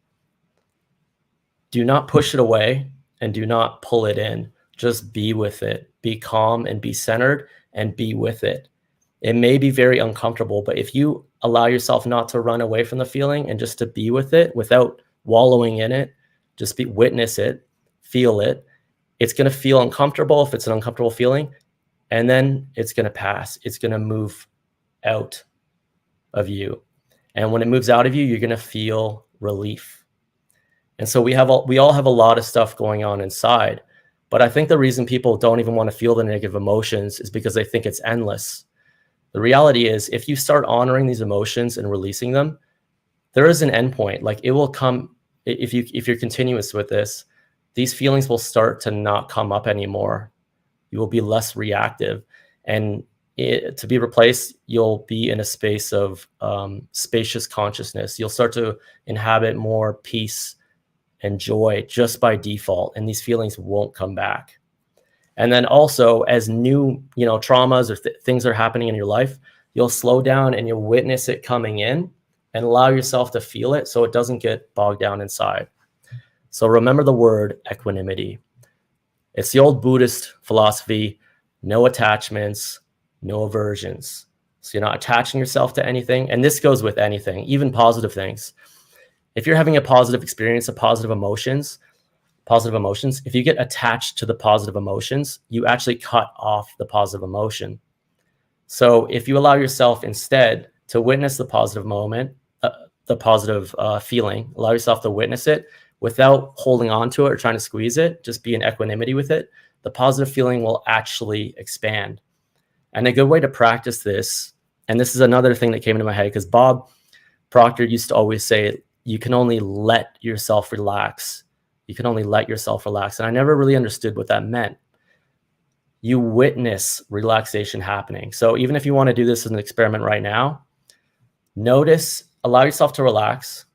do not push it away and do not pull it in. Just be with it. Be calm and be centered and be with it. It may be very uncomfortable, but if you allow yourself not to run away from the feeling and just to be with it without wallowing in it, just witness it, feel it. It's going to feel uncomfortable if it's an uncomfortable feeling, and then it's going to pass. It's going to move out of you. And when it moves out of you, you're going to feel relief. And so we all have a lot of stuff going on inside. But I think the reason people don't even want to feel the negative emotions is because they think it's endless. The reality is, if you start honoring these emotions and releasing them, there is an endpoint. Like, it will come, if you're continuous with this, these feelings will start to not come up anymore. You will be less reactive, and to be replaced, you'll be in a space of spacious consciousness. You'll start to inhabit more peace and joy just by default, and these feelings won't come back. And then also, as new, traumas or things are happening in your life, you'll slow down and you'll witness it coming in and allow yourself to feel it so it doesn't get bogged down inside. So remember the word equanimity. It's the old Buddhist philosophy: no attachments, no aversions. So you're not attaching yourself to anything. And this goes with anything, even positive things. If you're having a positive experience, of positive emotions, positive emotions, if you get attached to the positive emotions, you actually cut off the positive emotion. So if you allow yourself instead to witness the positive moment, the positive feeling, allow yourself to witness it without holding on to it or trying to squeeze it, just be in equanimity with it, the positive feeling will actually expand. And a good way to practice this, and this is another thing that came into my head, because Bob Proctor used to always say, you can only let yourself relax. You can only let yourself relax. And I never really understood what that meant. You witness relaxation happening. So even if you want to do this as an experiment right now, notice, allow yourself to relax.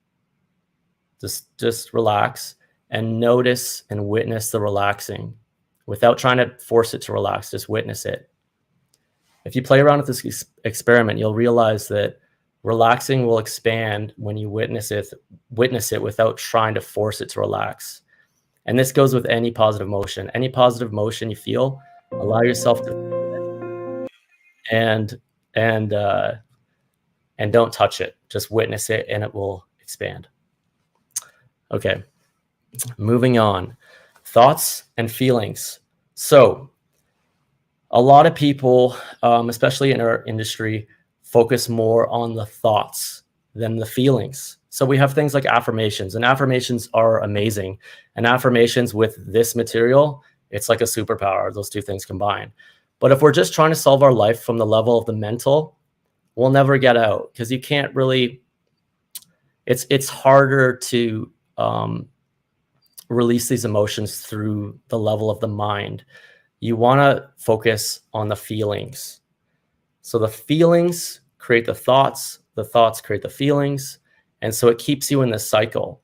Just relax and notice and witness the relaxing without trying to force it to relax. Just witness it. If you play around with this experiment, you'll realize that relaxing will expand when you witness it without trying to force it to relax. And this goes with any positive emotion. Any positive emotion you feel, allow yourself to and don't touch it. Just witness it and it will expand. Okay, moving on. Thoughts and feelings. So a lot of people, especially in our industry, focus more on the thoughts than the feelings. So we have things like affirmations, and affirmations are amazing. And affirmations with this material, it's like a superpower, those two things combined. But if we're just trying to solve our life from the level of the mental, we'll never get out, because you can't really, it's harder to release these emotions through the level of the mind. You want to focus on the feelings. So the feelings create the thoughts create the feelings. And so it keeps you in this cycle.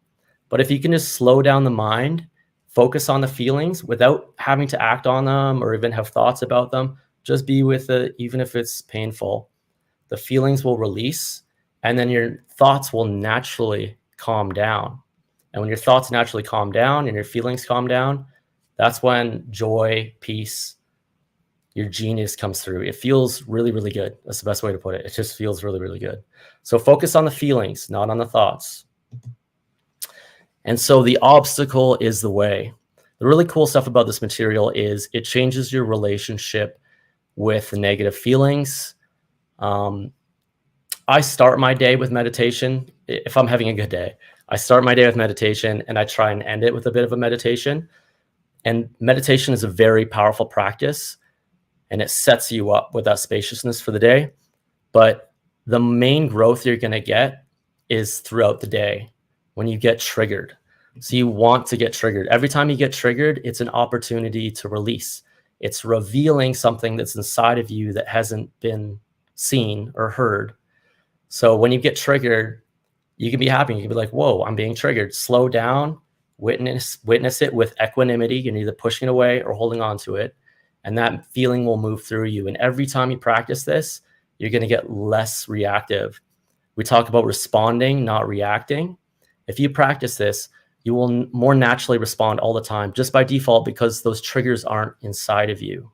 But if you can just slow down the mind, focus on the feelings without having to act on them or even have thoughts about them, just be with it, even if it's painful. The feelings will release, and then your thoughts will naturally calm down. And when your thoughts naturally calm down and your feelings calm down, that's when joy, peace, your genius comes through. It feels really, really good. That's the best way to put it. It just feels really, really good. So focus on the feelings, not on the thoughts. And so the obstacle is the way. The really cool stuff about this material is it changes your relationship with negative feelings. I start my day with meditation. If I'm having a good day, I start my day with meditation, and I try and end it with a bit of a meditation. And meditation is a very powerful practice, and it sets you up with that spaciousness for the day. But the main growth you're going to get is throughout the day when you get triggered. So you want to get triggered. Every time you get triggered, it's an opportunity to release. It's revealing something that's inside of you that hasn't been seen or heard. So when you get triggered, you can be happy. You can be like, whoa, I'm being triggered. Slow down, witness it with equanimity. You're either pushing it away or holding on to it. And that feeling will move through you. And every time you practice this, you're going to get less reactive. We talk about responding, not reacting. If you practice this, you will more naturally respond all the time, just by default, because those triggers aren't inside of you.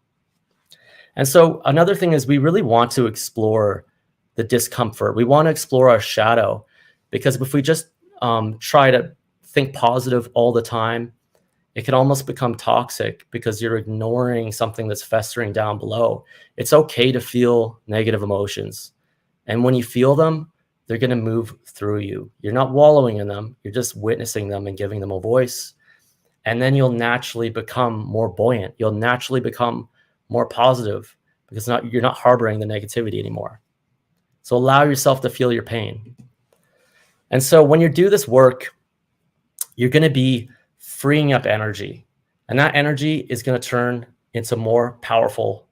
And so another thing is we really want to explore the discomfort. We want to explore our shadow, because if we just try to think positive all the time, it can almost become toxic because you're ignoring something that's festering down below. It's okay to feel negative emotions. And when you feel them, they're going to move through you. You're not wallowing in them. You're just witnessing them and giving them a voice. And then you'll naturally become more buoyant. You'll naturally become more positive because you're not harboring the negativity anymore. So allow yourself to feel your pain. And so when you do this work, you're going to be freeing up energy. And that energy is going to turn into more powerful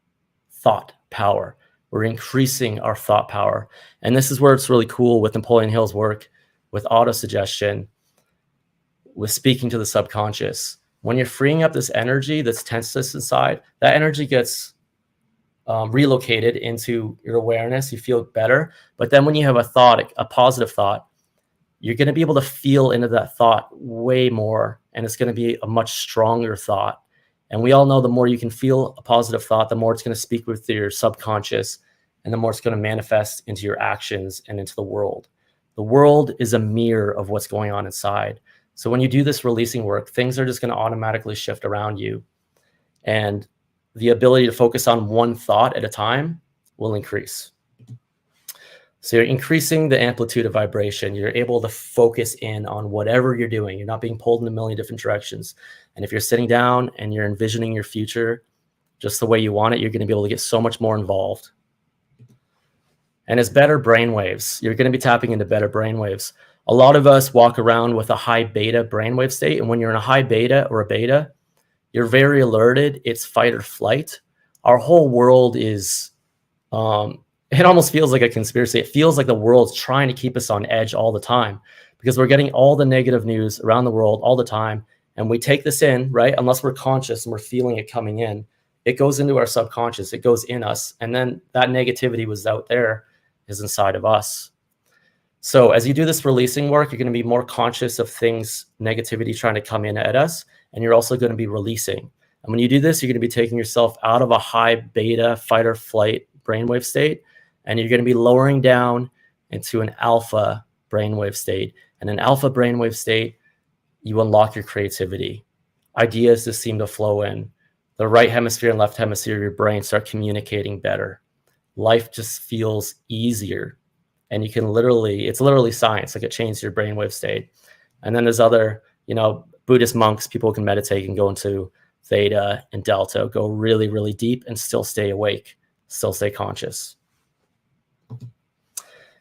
thought power. We're increasing our thought power. And this is where it's really cool with Napoleon Hill's work, with autosuggestion, with speaking to the subconscious. When you're freeing up this energy that's tenseness inside, that energy gets relocated into your awareness. You feel better. But then when you have a thought, a positive thought, you're going to be able to feel into that thought way more. And it's going to be a much stronger thought. And we all know the more you can feel a positive thought, the more it's going to speak with your subconscious, and the more it's going to manifest into your actions and into the world. The world is a mirror of what's going on inside. So when you do this releasing work, things are just going to automatically shift around you. And the ability to focus on one thought at a time will increase. So you're increasing the amplitude of vibration. You're able to focus in on whatever you're doing. You're not being pulled in a million different directions. And if you're sitting down and you're envisioning your future just the way you want it, you're going to be able to get so much more involved. And it's better brainwaves. You're going to be tapping into better brainwaves. A lot of us walk around with a high beta brainwave state. And when you're in a high beta or a beta, you're very alerted. It's fight or flight. Our whole world is, it almost feels like a conspiracy. It feels like the world's trying to keep us on edge all the time because we're getting all the negative news around the world all the time. And we take this in, right? Unless we're conscious and we're feeling it coming in, it goes into our subconscious. It goes in us. And then that negativity was out there is inside of us. So as you do this releasing work, you're going to be more conscious of things, negativity trying to come in at us. And you're also going to be releasing. And when you do this, you're going to be taking yourself out of a high beta fight or flight brainwave state. And you're going to be lowering down into an alpha brainwave state. And an alpha brainwave state, you unlock your creativity. Ideas just seem to flow in. The right hemisphere and left hemisphere of your brain start communicating better. Life just feels easier. And you can literally, it's literally science, like it changes your brainwave state. And then there's other, Buddhist monks, people can meditate and go into theta and delta, go really, really deep and still stay awake, still stay conscious.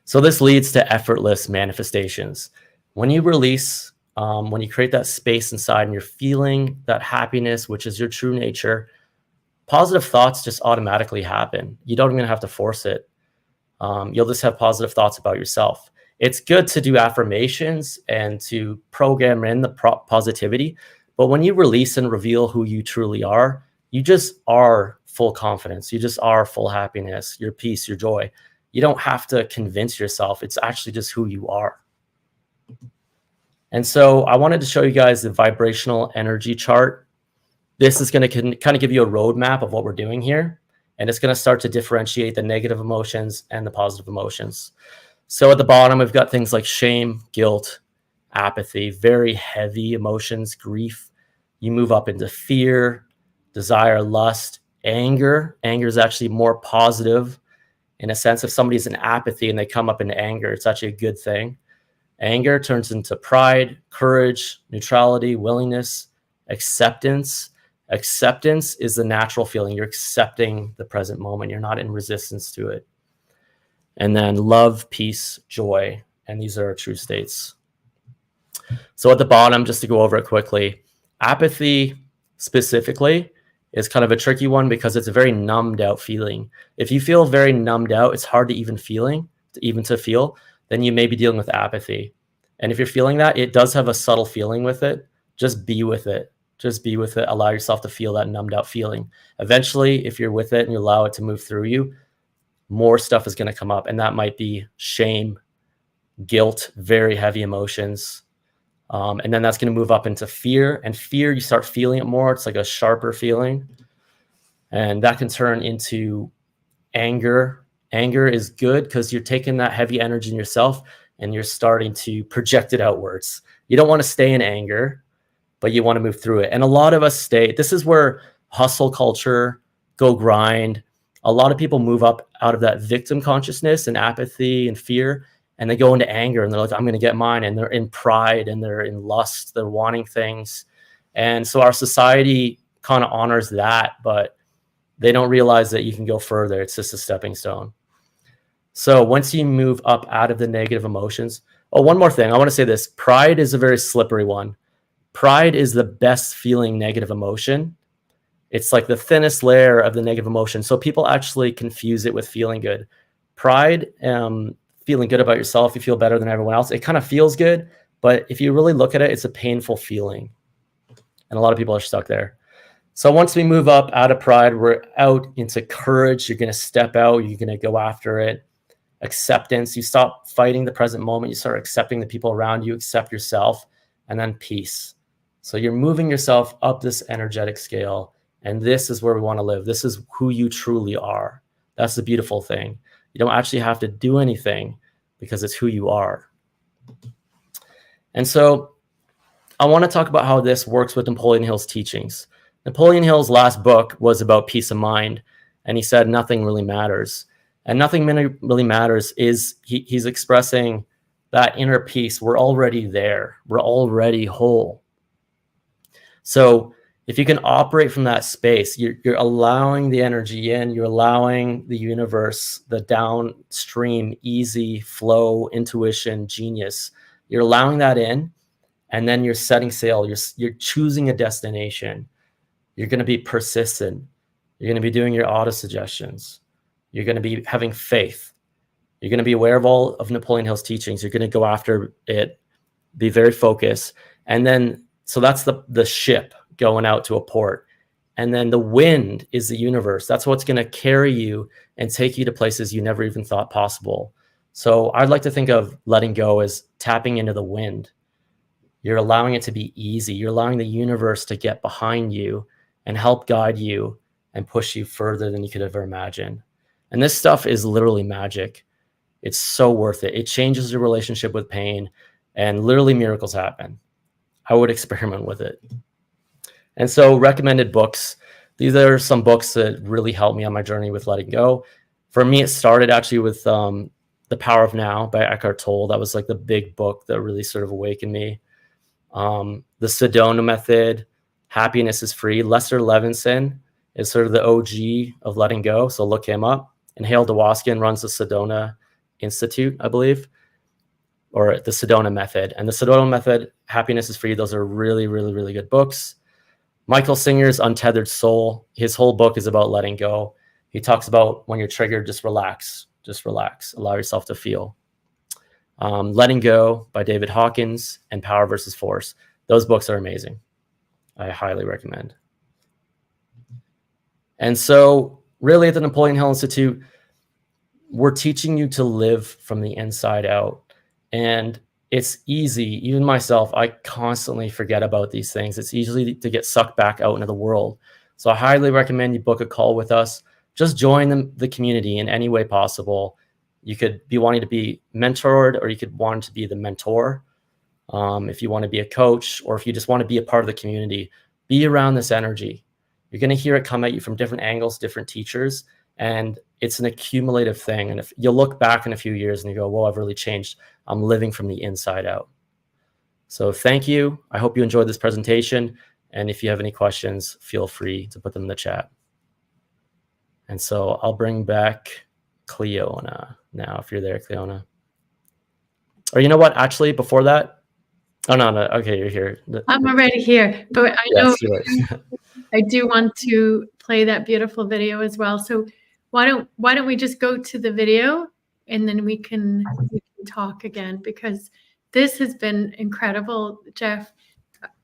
So this leads to effortless manifestations. When you release, when you create that space inside and you're feeling that happiness, which is your true nature, positive thoughts just automatically happen. You don't even have to force it. You'll just have positive thoughts about yourself. It's good to do affirmations and to program in the positivity. But when you release and reveal who you truly are, you just are full confidence. You just are full happiness, your peace, your joy. You don't have to convince yourself. It's actually just who you are. And so I wanted to show you guys the vibrational energy chart. This is going to kind of give you a roadmap of what we're doing here. And it's going to start to differentiate the negative emotions and the positive emotions. So at the bottom, we've got things like shame, guilt, apathy, very heavy emotions, grief. You move up into fear, desire, lust, anger. Anger is actually more positive in a sense. If somebody's in apathy and they come up into anger, it's actually a good thing. Anger turns into pride, courage, neutrality, willingness, acceptance. Acceptance is the natural feeling. You're accepting the present moment. You're not in resistance to it. And then love, peace, joy. And these are our true states. So at the bottom, just to go over it quickly, apathy specifically is kind of a tricky one because it's a very numbed out feeling. If you feel very numbed out, it's hard to even feel, then you may be dealing with apathy. And if you're feeling that, it does have a subtle feeling with it. Just be with it. Just be with it. Allow yourself to feel that numbed out feeling. Eventually, if you're with it and you allow it to move through you, more stuff is going to come up. And that might be shame, guilt, very heavy emotions. And then that's going to move up into fear. And fear, you start feeling it more. It's like a sharper feeling. And that can turn into anger. Anger is good because you're taking that heavy energy in yourself and you're starting to project it outwards. You don't want to stay in anger, but you want to move through it. And a lot of us stay. This is where hustle culture, go grind. A lot of people move up out of that victim consciousness and apathy and fear, and they go into anger and they're like, I'm going to get mine. And they're in pride and they're in lust. They're wanting things. And so our society kind of honors that, but they don't realize that you can go further. It's just a stepping stone. So once you move up out of the negative emotions, one more thing. I want to say this. Pride is a very slippery one. Pride is the best feeling negative emotion. It's like the thinnest layer of the negative emotion. So people actually confuse it with feeling good. Pride, feeling good about yourself, you feel better than everyone else. It kind of feels good, but if you really look at it, it's a painful feeling. And a lot of people are stuck there. So once we move up out of pride, we're out into courage. You're going to step out. You're going to go after it. Acceptance. You stop fighting the present moment. You start accepting the people around you, accept yourself, and then peace. So you're moving yourself up this energetic scale. And this is where we want to live. This is who you truly are. That's the beautiful thing. You don't actually have to do anything because it's who you are. And so I want to talk about how this works with Napoleon Hill's teachings. Napoleon Hill's last book was about peace of mind, and he said nothing really matters. And nothing really matters is he's expressing that inner peace. We're already there. We're already whole. So if you can operate from that space, you're allowing the energy in, you're allowing the universe, the downstream, easy flow, intuition, genius, you're allowing that in, and then you're setting sail. You're choosing a destination. You're going to be persistent. You're going to be doing your auto suggestions. You're going to be having faith. You're going to be aware of all of Napoleon Hill's teachings. You're going to go after it, be very focused. And then, so that's the ship going out to a port. And then the wind is the universe. That's what's going to carry you and take you to places you never even thought possible. So I'd like to think of letting go as tapping into the wind. You're allowing it to be easy. You're allowing the universe to get behind you and help guide you and push you further than you could ever imagine. And this stuff is literally magic. It's so worth it. It changes your relationship with pain, and literally miracles happen. I would experiment with it. And so recommended books. These are some books that really helped me on my journey with letting go. For me, it started actually with The Power of Now by Eckhart Tolle. That was like the big book that really sort of awakened me. The Sedona Method, Happiness is Free. Lester Levinson is sort of the OG of letting go, so look him up. And Hale Dwoskin runs the Sedona Institute, I believe, or the Sedona Method. And the Sedona Method, Happiness is Free, those are really, really, really good books. Michael Singer's Untethered Soul, his whole book is about letting go. He talks about when you're triggered, just relax, allow yourself to feel. Letting Go by David Hawkins and Power versus Force. Those books are amazing. I highly recommend. And so really at the Napoleon Hill Institute, we're teaching you to live from the inside out. And it's easy, even myself, I constantly forget about these things. It's easy to get sucked back out into the world. So I highly recommend you book a call with us. Just join the community in any way possible. You could be wanting to be mentored, or you could want to be the mentor. If you want to be a coach, or if you just want to be a part of the community, be around this energy. You're going to hear it come at you from different angles, different teachers, and it's an accumulative thing. And if you'll look back in a few years and you go, whoa, I've really changed. I'm living from the inside out. So thank you. I hope you enjoyed this presentation. And if you have any questions, feel free to put them in the chat. And so I'll bring back Cleona now, if you're there, Cleona. Or you know what? Actually, before that, oh, no. Okay, you're here. I'm already here, but I know I do want to play that beautiful video as well. So why don't we just go to the video, and then we can talk again, because this has been incredible, Jeff.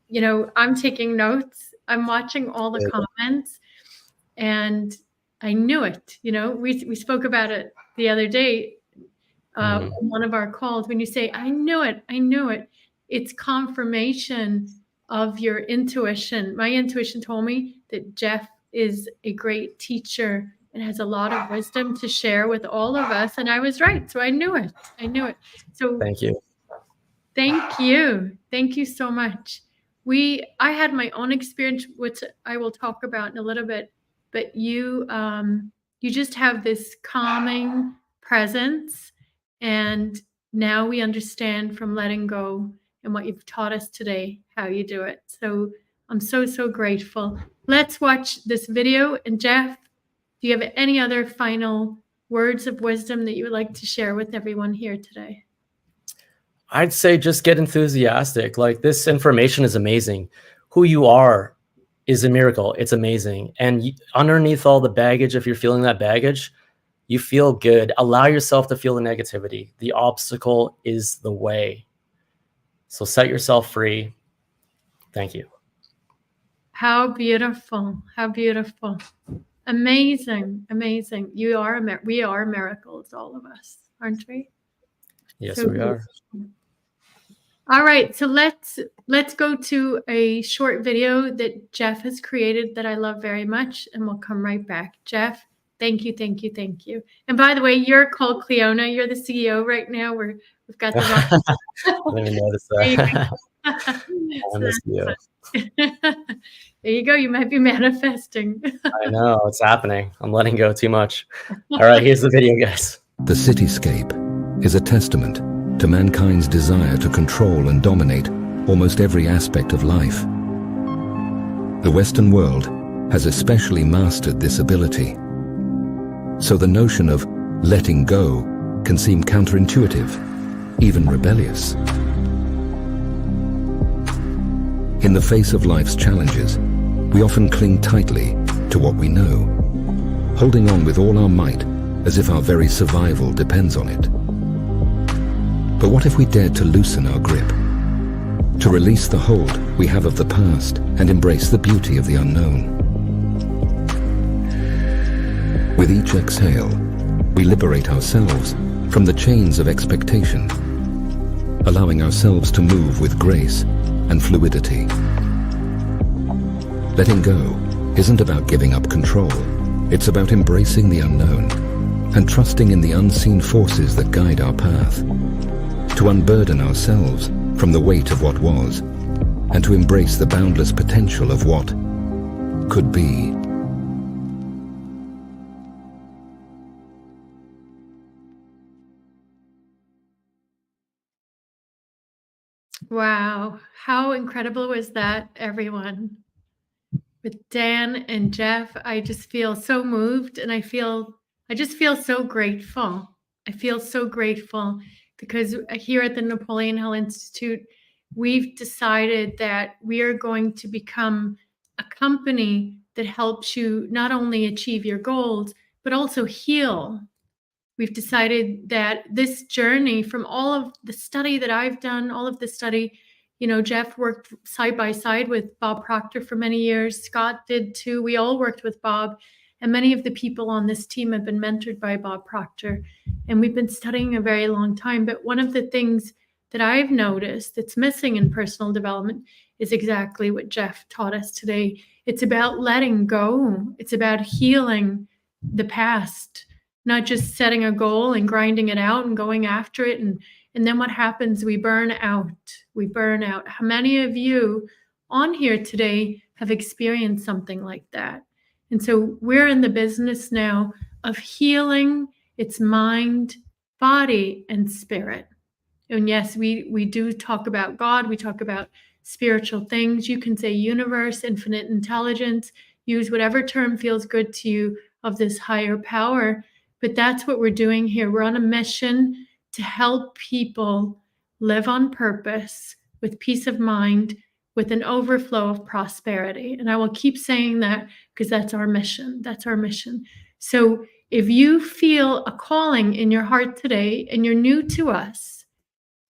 You know, I'm taking notes. I'm watching all the comments, and I knew it. You know, we spoke about it the other day on one of our calls. When you say, I knew it, it's confirmation of your intuition. My intuition told me that Jeff is a great teacher and has a lot of wisdom to share with all of us. And I was right. So I knew it. So thank you. Thank you. Thank you so much. I had my own experience, which I will talk about in a little bit, but you just have this calming presence. And now we understand from letting go and what you've taught us today, how you do it. So I'm so, so grateful. Let's watch this video. And Jeff, do you have any other final words of wisdom that you would like to share with everyone here today? I'd say just get enthusiastic. Like, this information is amazing. Who you are is a miracle. It's amazing. And underneath all the baggage, if you're feeling that baggage, you feel good. Allow yourself to feel the negativity. The obstacle is the way. So set yourself free. Thank you. How beautiful. How beautiful. Amazing. Amazing. We are miracles, all of us, aren't we? Yes, so we are. All right. So let's go to a short video that Jeff has created that I love very much, and we'll come right back. Jeff, thank you, thank you, thank you. And by the way, you're called Cleona. You're the CEO right now. We've got the I didn't even notice that. I miss you. There you go. You might be manifesting. I know, it's happening. I'm letting go too much. All right, here's the video, guys. The cityscape is a testament to mankind's desire to control and dominate almost every aspect of life. The Western world has especially mastered this ability. So the notion of letting go can seem counterintuitive, even rebellious. In the face of life's challenges, we often cling tightly to what we know, holding on with all our might as if our very survival depends on it. But what if we dared to loosen our grip, to release the hold we have of the past and embrace the beauty of the unknown? With each exhale, we liberate ourselves from the chains of expectation, allowing ourselves to move with grace and fluidity. Letting go isn't about giving up control. It's about embracing the unknown and trusting in the unseen forces that guide our path, to unburden ourselves from the weight of what was and to embrace the boundless potential of what could be. Wow. How incredible was that, everyone? With Dan and Jeff, I just feel so moved, and I just feel so grateful. I feel so grateful because here at the Napoleon Hill Institute, we've decided that we are going to become a company that helps you not only achieve your goals, but also heal. We've decided that this journey, from all of the study that I've done, all of the study, Jeff worked side by side with Bob Proctor for many years. Scott did too. We all worked with Bob. And many of the people on this team have been mentored by Bob Proctor. And we've been studying a very long time. But one of the things that I've noticed that's missing in personal development is exactly what Jeff taught us today. It's about letting go. It's about healing the past, not just setting a goal and grinding it out and going after it. And then what happens? We burn out. We burn out. How many of you on here today have experienced something like that? And so we're in the business now of healing its mind, body, and spirit. And yes, we do talk about God. We talk about spiritual things. You can say universe, infinite intelligence, use whatever term feels good to you of this higher power. But that's what we're doing here. We're on a mission to help people live on purpose with peace of mind, with an overflow of prosperity. And I will keep saying that because that's our mission. That's our mission. So if you feel a calling in your heart today and you're new to us,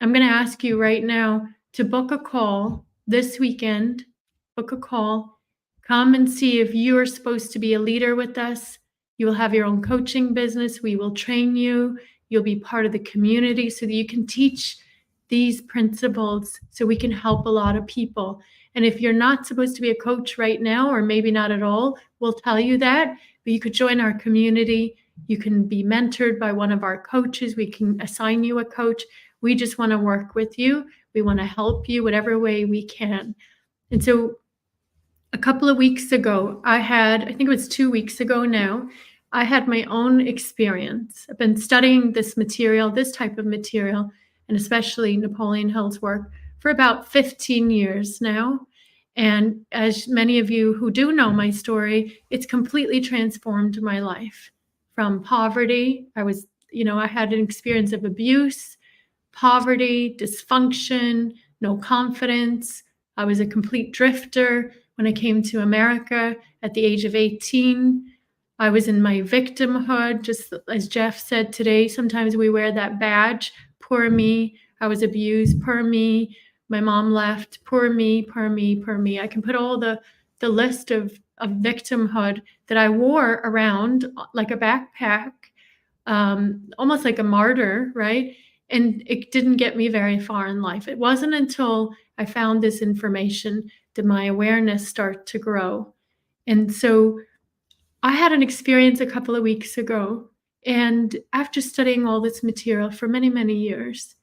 I'm going to ask you right now to book a call this weekend. Book a call. Come and see if you are supposed to be a leader with us. You will have your own coaching business. We will train you. You'll be part of the community so that you can teach these principles so we can help a lot of people. And if you're not supposed to be a coach right now, or maybe not at all, we'll tell you that. But you could join our community. You can be mentored by one of our coaches. We can assign you a coach. We just want to work with you. We want to help you whatever way we can. And so a couple of weeks ago, I think it was 2 weeks ago now, I had my own experience. I've been studying this material, this type of material, and especially Napoleon Hill's work for about 15 years now. And as many of you who do know my story, it's completely transformed my life. From poverty, I had an experience of abuse, poverty, dysfunction, no confidence. I was a complete drifter when I came to America at the age of 18. I was in my victimhood, just as Jeff said today. Sometimes we wear that badge, poor me. I was abused, poor me. My mom left, poor me, poor me, poor me. I can put all the list of victimhood that I wore around like a backpack, almost like a martyr, right? And it didn't get me very far in life. It wasn't until I found this information did my awareness start to grow. And so I had an experience a couple of weeks ago, and after studying all this material for many, many years,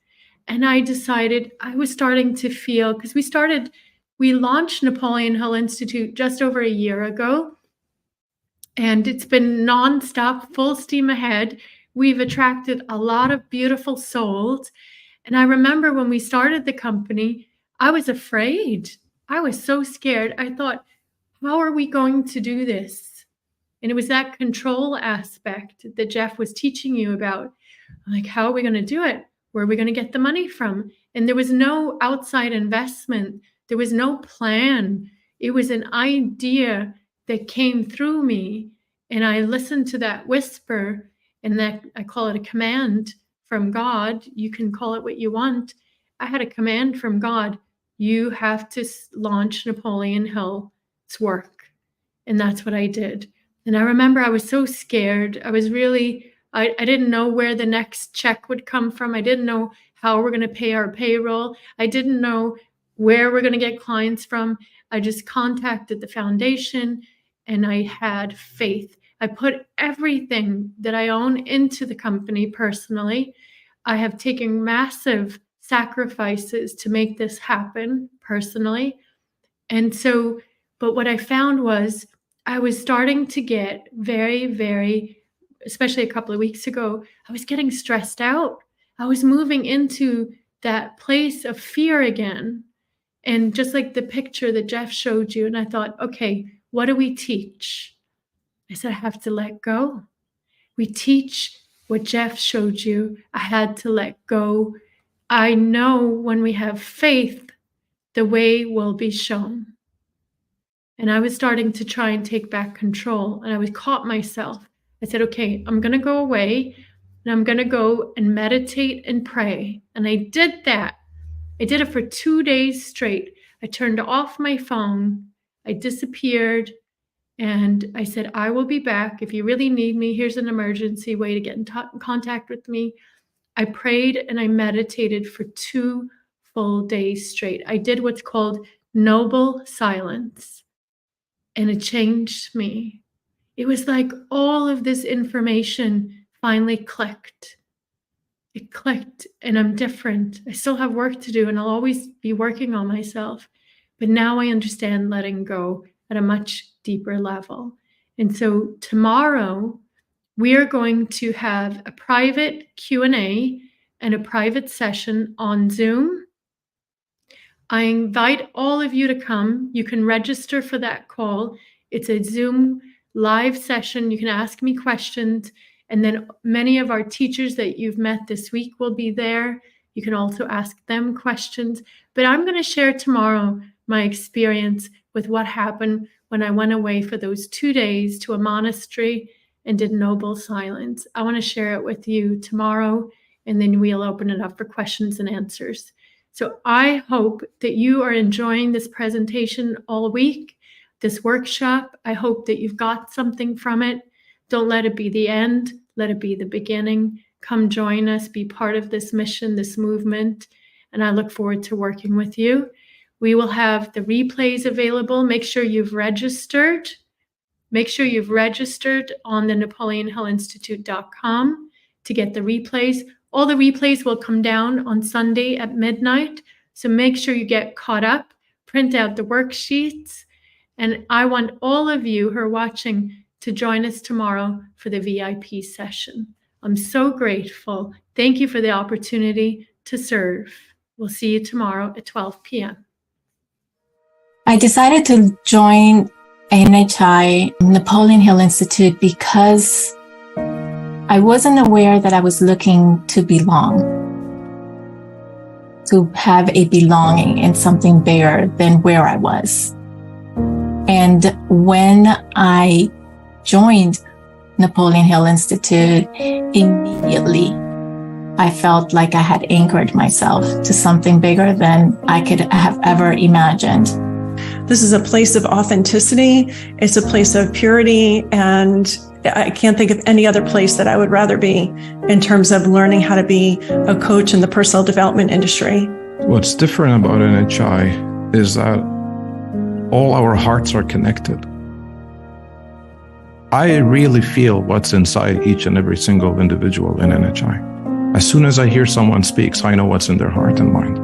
and I decided I was starting to feel, because we started We launched Napoleon Hill Institute just over a year ago, and it's been nonstop, full steam ahead. We've attracted a lot of beautiful souls. And I remember when we started the company, I was afraid. I was so scared. I thought, how are we going to do this? And it was that control aspect that Jeff was teaching you about. I'm like, how are we going to do it? Where are we going to get the money from? And there was no outside investment. There was no plan. It was an idea that came through me. And I listened to that whisper, and that I call it a command from God. You can call it what you want. I had a command from God. You have to launch Napoleon Hill's work. And that's what I did. And I remember I was so scared. I was really, I didn't know where the next check would come from. I didn't know how we're going to pay our payroll. I didn't know where we're going to get clients from. I just contacted the foundation and I had faith. I put everything that I own into the company personally. I have taken massive sacrifices to make this happen personally. And so, but what I found was I was starting to get very, very, especially a couple of weeks ago, I was getting stressed out. I was moving into that place of fear again. And just like the picture that Jeff showed you, and I thought, okay, what do we teach? I said, I have to let go. We teach what Jeff showed you. I had to let go. I know when we have faith, the way will be shown. And I was starting to try and take back control. And I was caught myself. I said, okay, I'm going to go away and I'm going to go and meditate and pray. And I did that. I did it for 2 days straight. I turned off my phone. I disappeared. And I said, I will be back. If you really need me, here's an emergency way to get in contact with me. I prayed and I meditated for 2 full days straight. I did what's called noble silence. And it changed me. It was like all of this information finally clicked. It clicked and I'm different. I still have work to do and I'll always be working on myself. But now I understand letting go at a much deeper level. And so tomorrow we are going to have a private Q&A and a private session on Zoom. I invite all of you to come. You can register for that call. It's a Zoom live session. You can ask me questions. And then many of our teachers that you've met this week will be there. You can also ask them questions. But I'm going to share tomorrow my experience with what happened when I went away for those 2 days to a monastery and did noble silence. I want to share it with you tomorrow, and then we'll open it up for questions and answers. So I hope that you are enjoying this presentation all week, this workshop. I hope that you've got something from it. Don't let it be the end. Let it be the beginning. Come join us, be part of this mission, this movement, and I look forward to working with you. We will have the replays available. Make sure you've registered. Make sure you've registered on the NapoleonHillInstitute.com to get the replays. All the replays will come down on Sunday at midnight. So make sure you get caught up, print out the worksheets. And I want all of you who are watching to join us tomorrow for the VIP session. I'm so grateful. Thank you for the opportunity to serve. We'll see you tomorrow at 12 p.m. I decided to join NHI, Napoleon Hill Institute, because I wasn't aware that I was looking to belong, to have a belonging in something bigger than where I was. And when I joined Napoleon Hill Institute, immediately I felt like I had anchored myself to something bigger than I could have ever imagined. This is a place of authenticity. It's a place of purity. And I can't think of any other place that I would rather be in terms of learning how to be a coach in the personal development industry. What's different about NHI is that all our hearts are connected. I really feel what's inside each and every single individual in NHI. As soon as I hear someone speaks, I know what's in their heart and mind.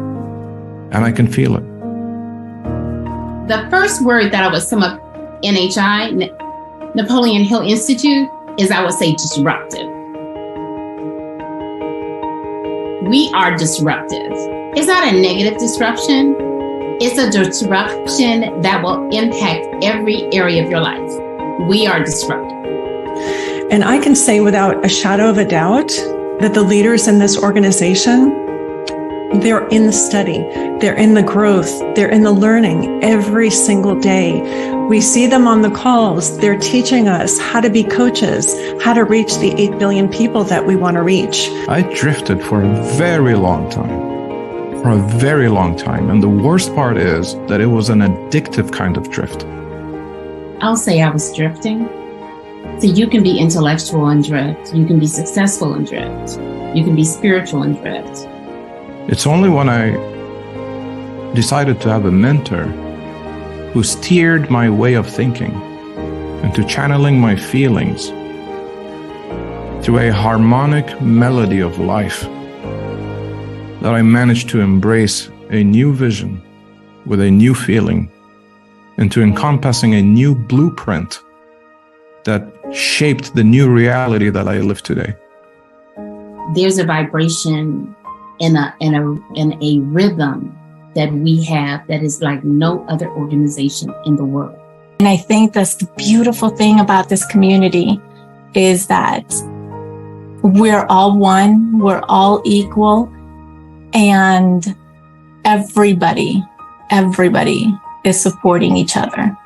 And I can feel it. The first word that I would sum up NHI, Napoleon Hill Institute, is I would say disruptive. We are disruptive. It's not a negative disruption. It's a disruption that will impact every area of your life. We are disruptive. And I can say without a shadow of a doubt that the leaders in this organization, they're in the study, they're in the growth, they're in the learning every single day. We see them on the calls. They're teaching us how to be coaches, how to reach the 8 billion people that we want to reach. I drifted for a very long time. And the worst part is that it was an addictive kind of drift. I'll say I was drifting. So you can be intellectual and drift. You can be successful and drift. You can be spiritual and drift. It's only when I decided to have a mentor who steered my way of thinking into channeling my feelings through a harmonic melody of life that I managed to embrace a new vision with a new feeling into encompassing a new blueprint that shaped the new reality that I live today. There's a vibration in a rhythm that we have that is like no other organization in the world. And I think that's the beautiful thing about this community is that we're all one, we're all equal, and everybody is supporting each other.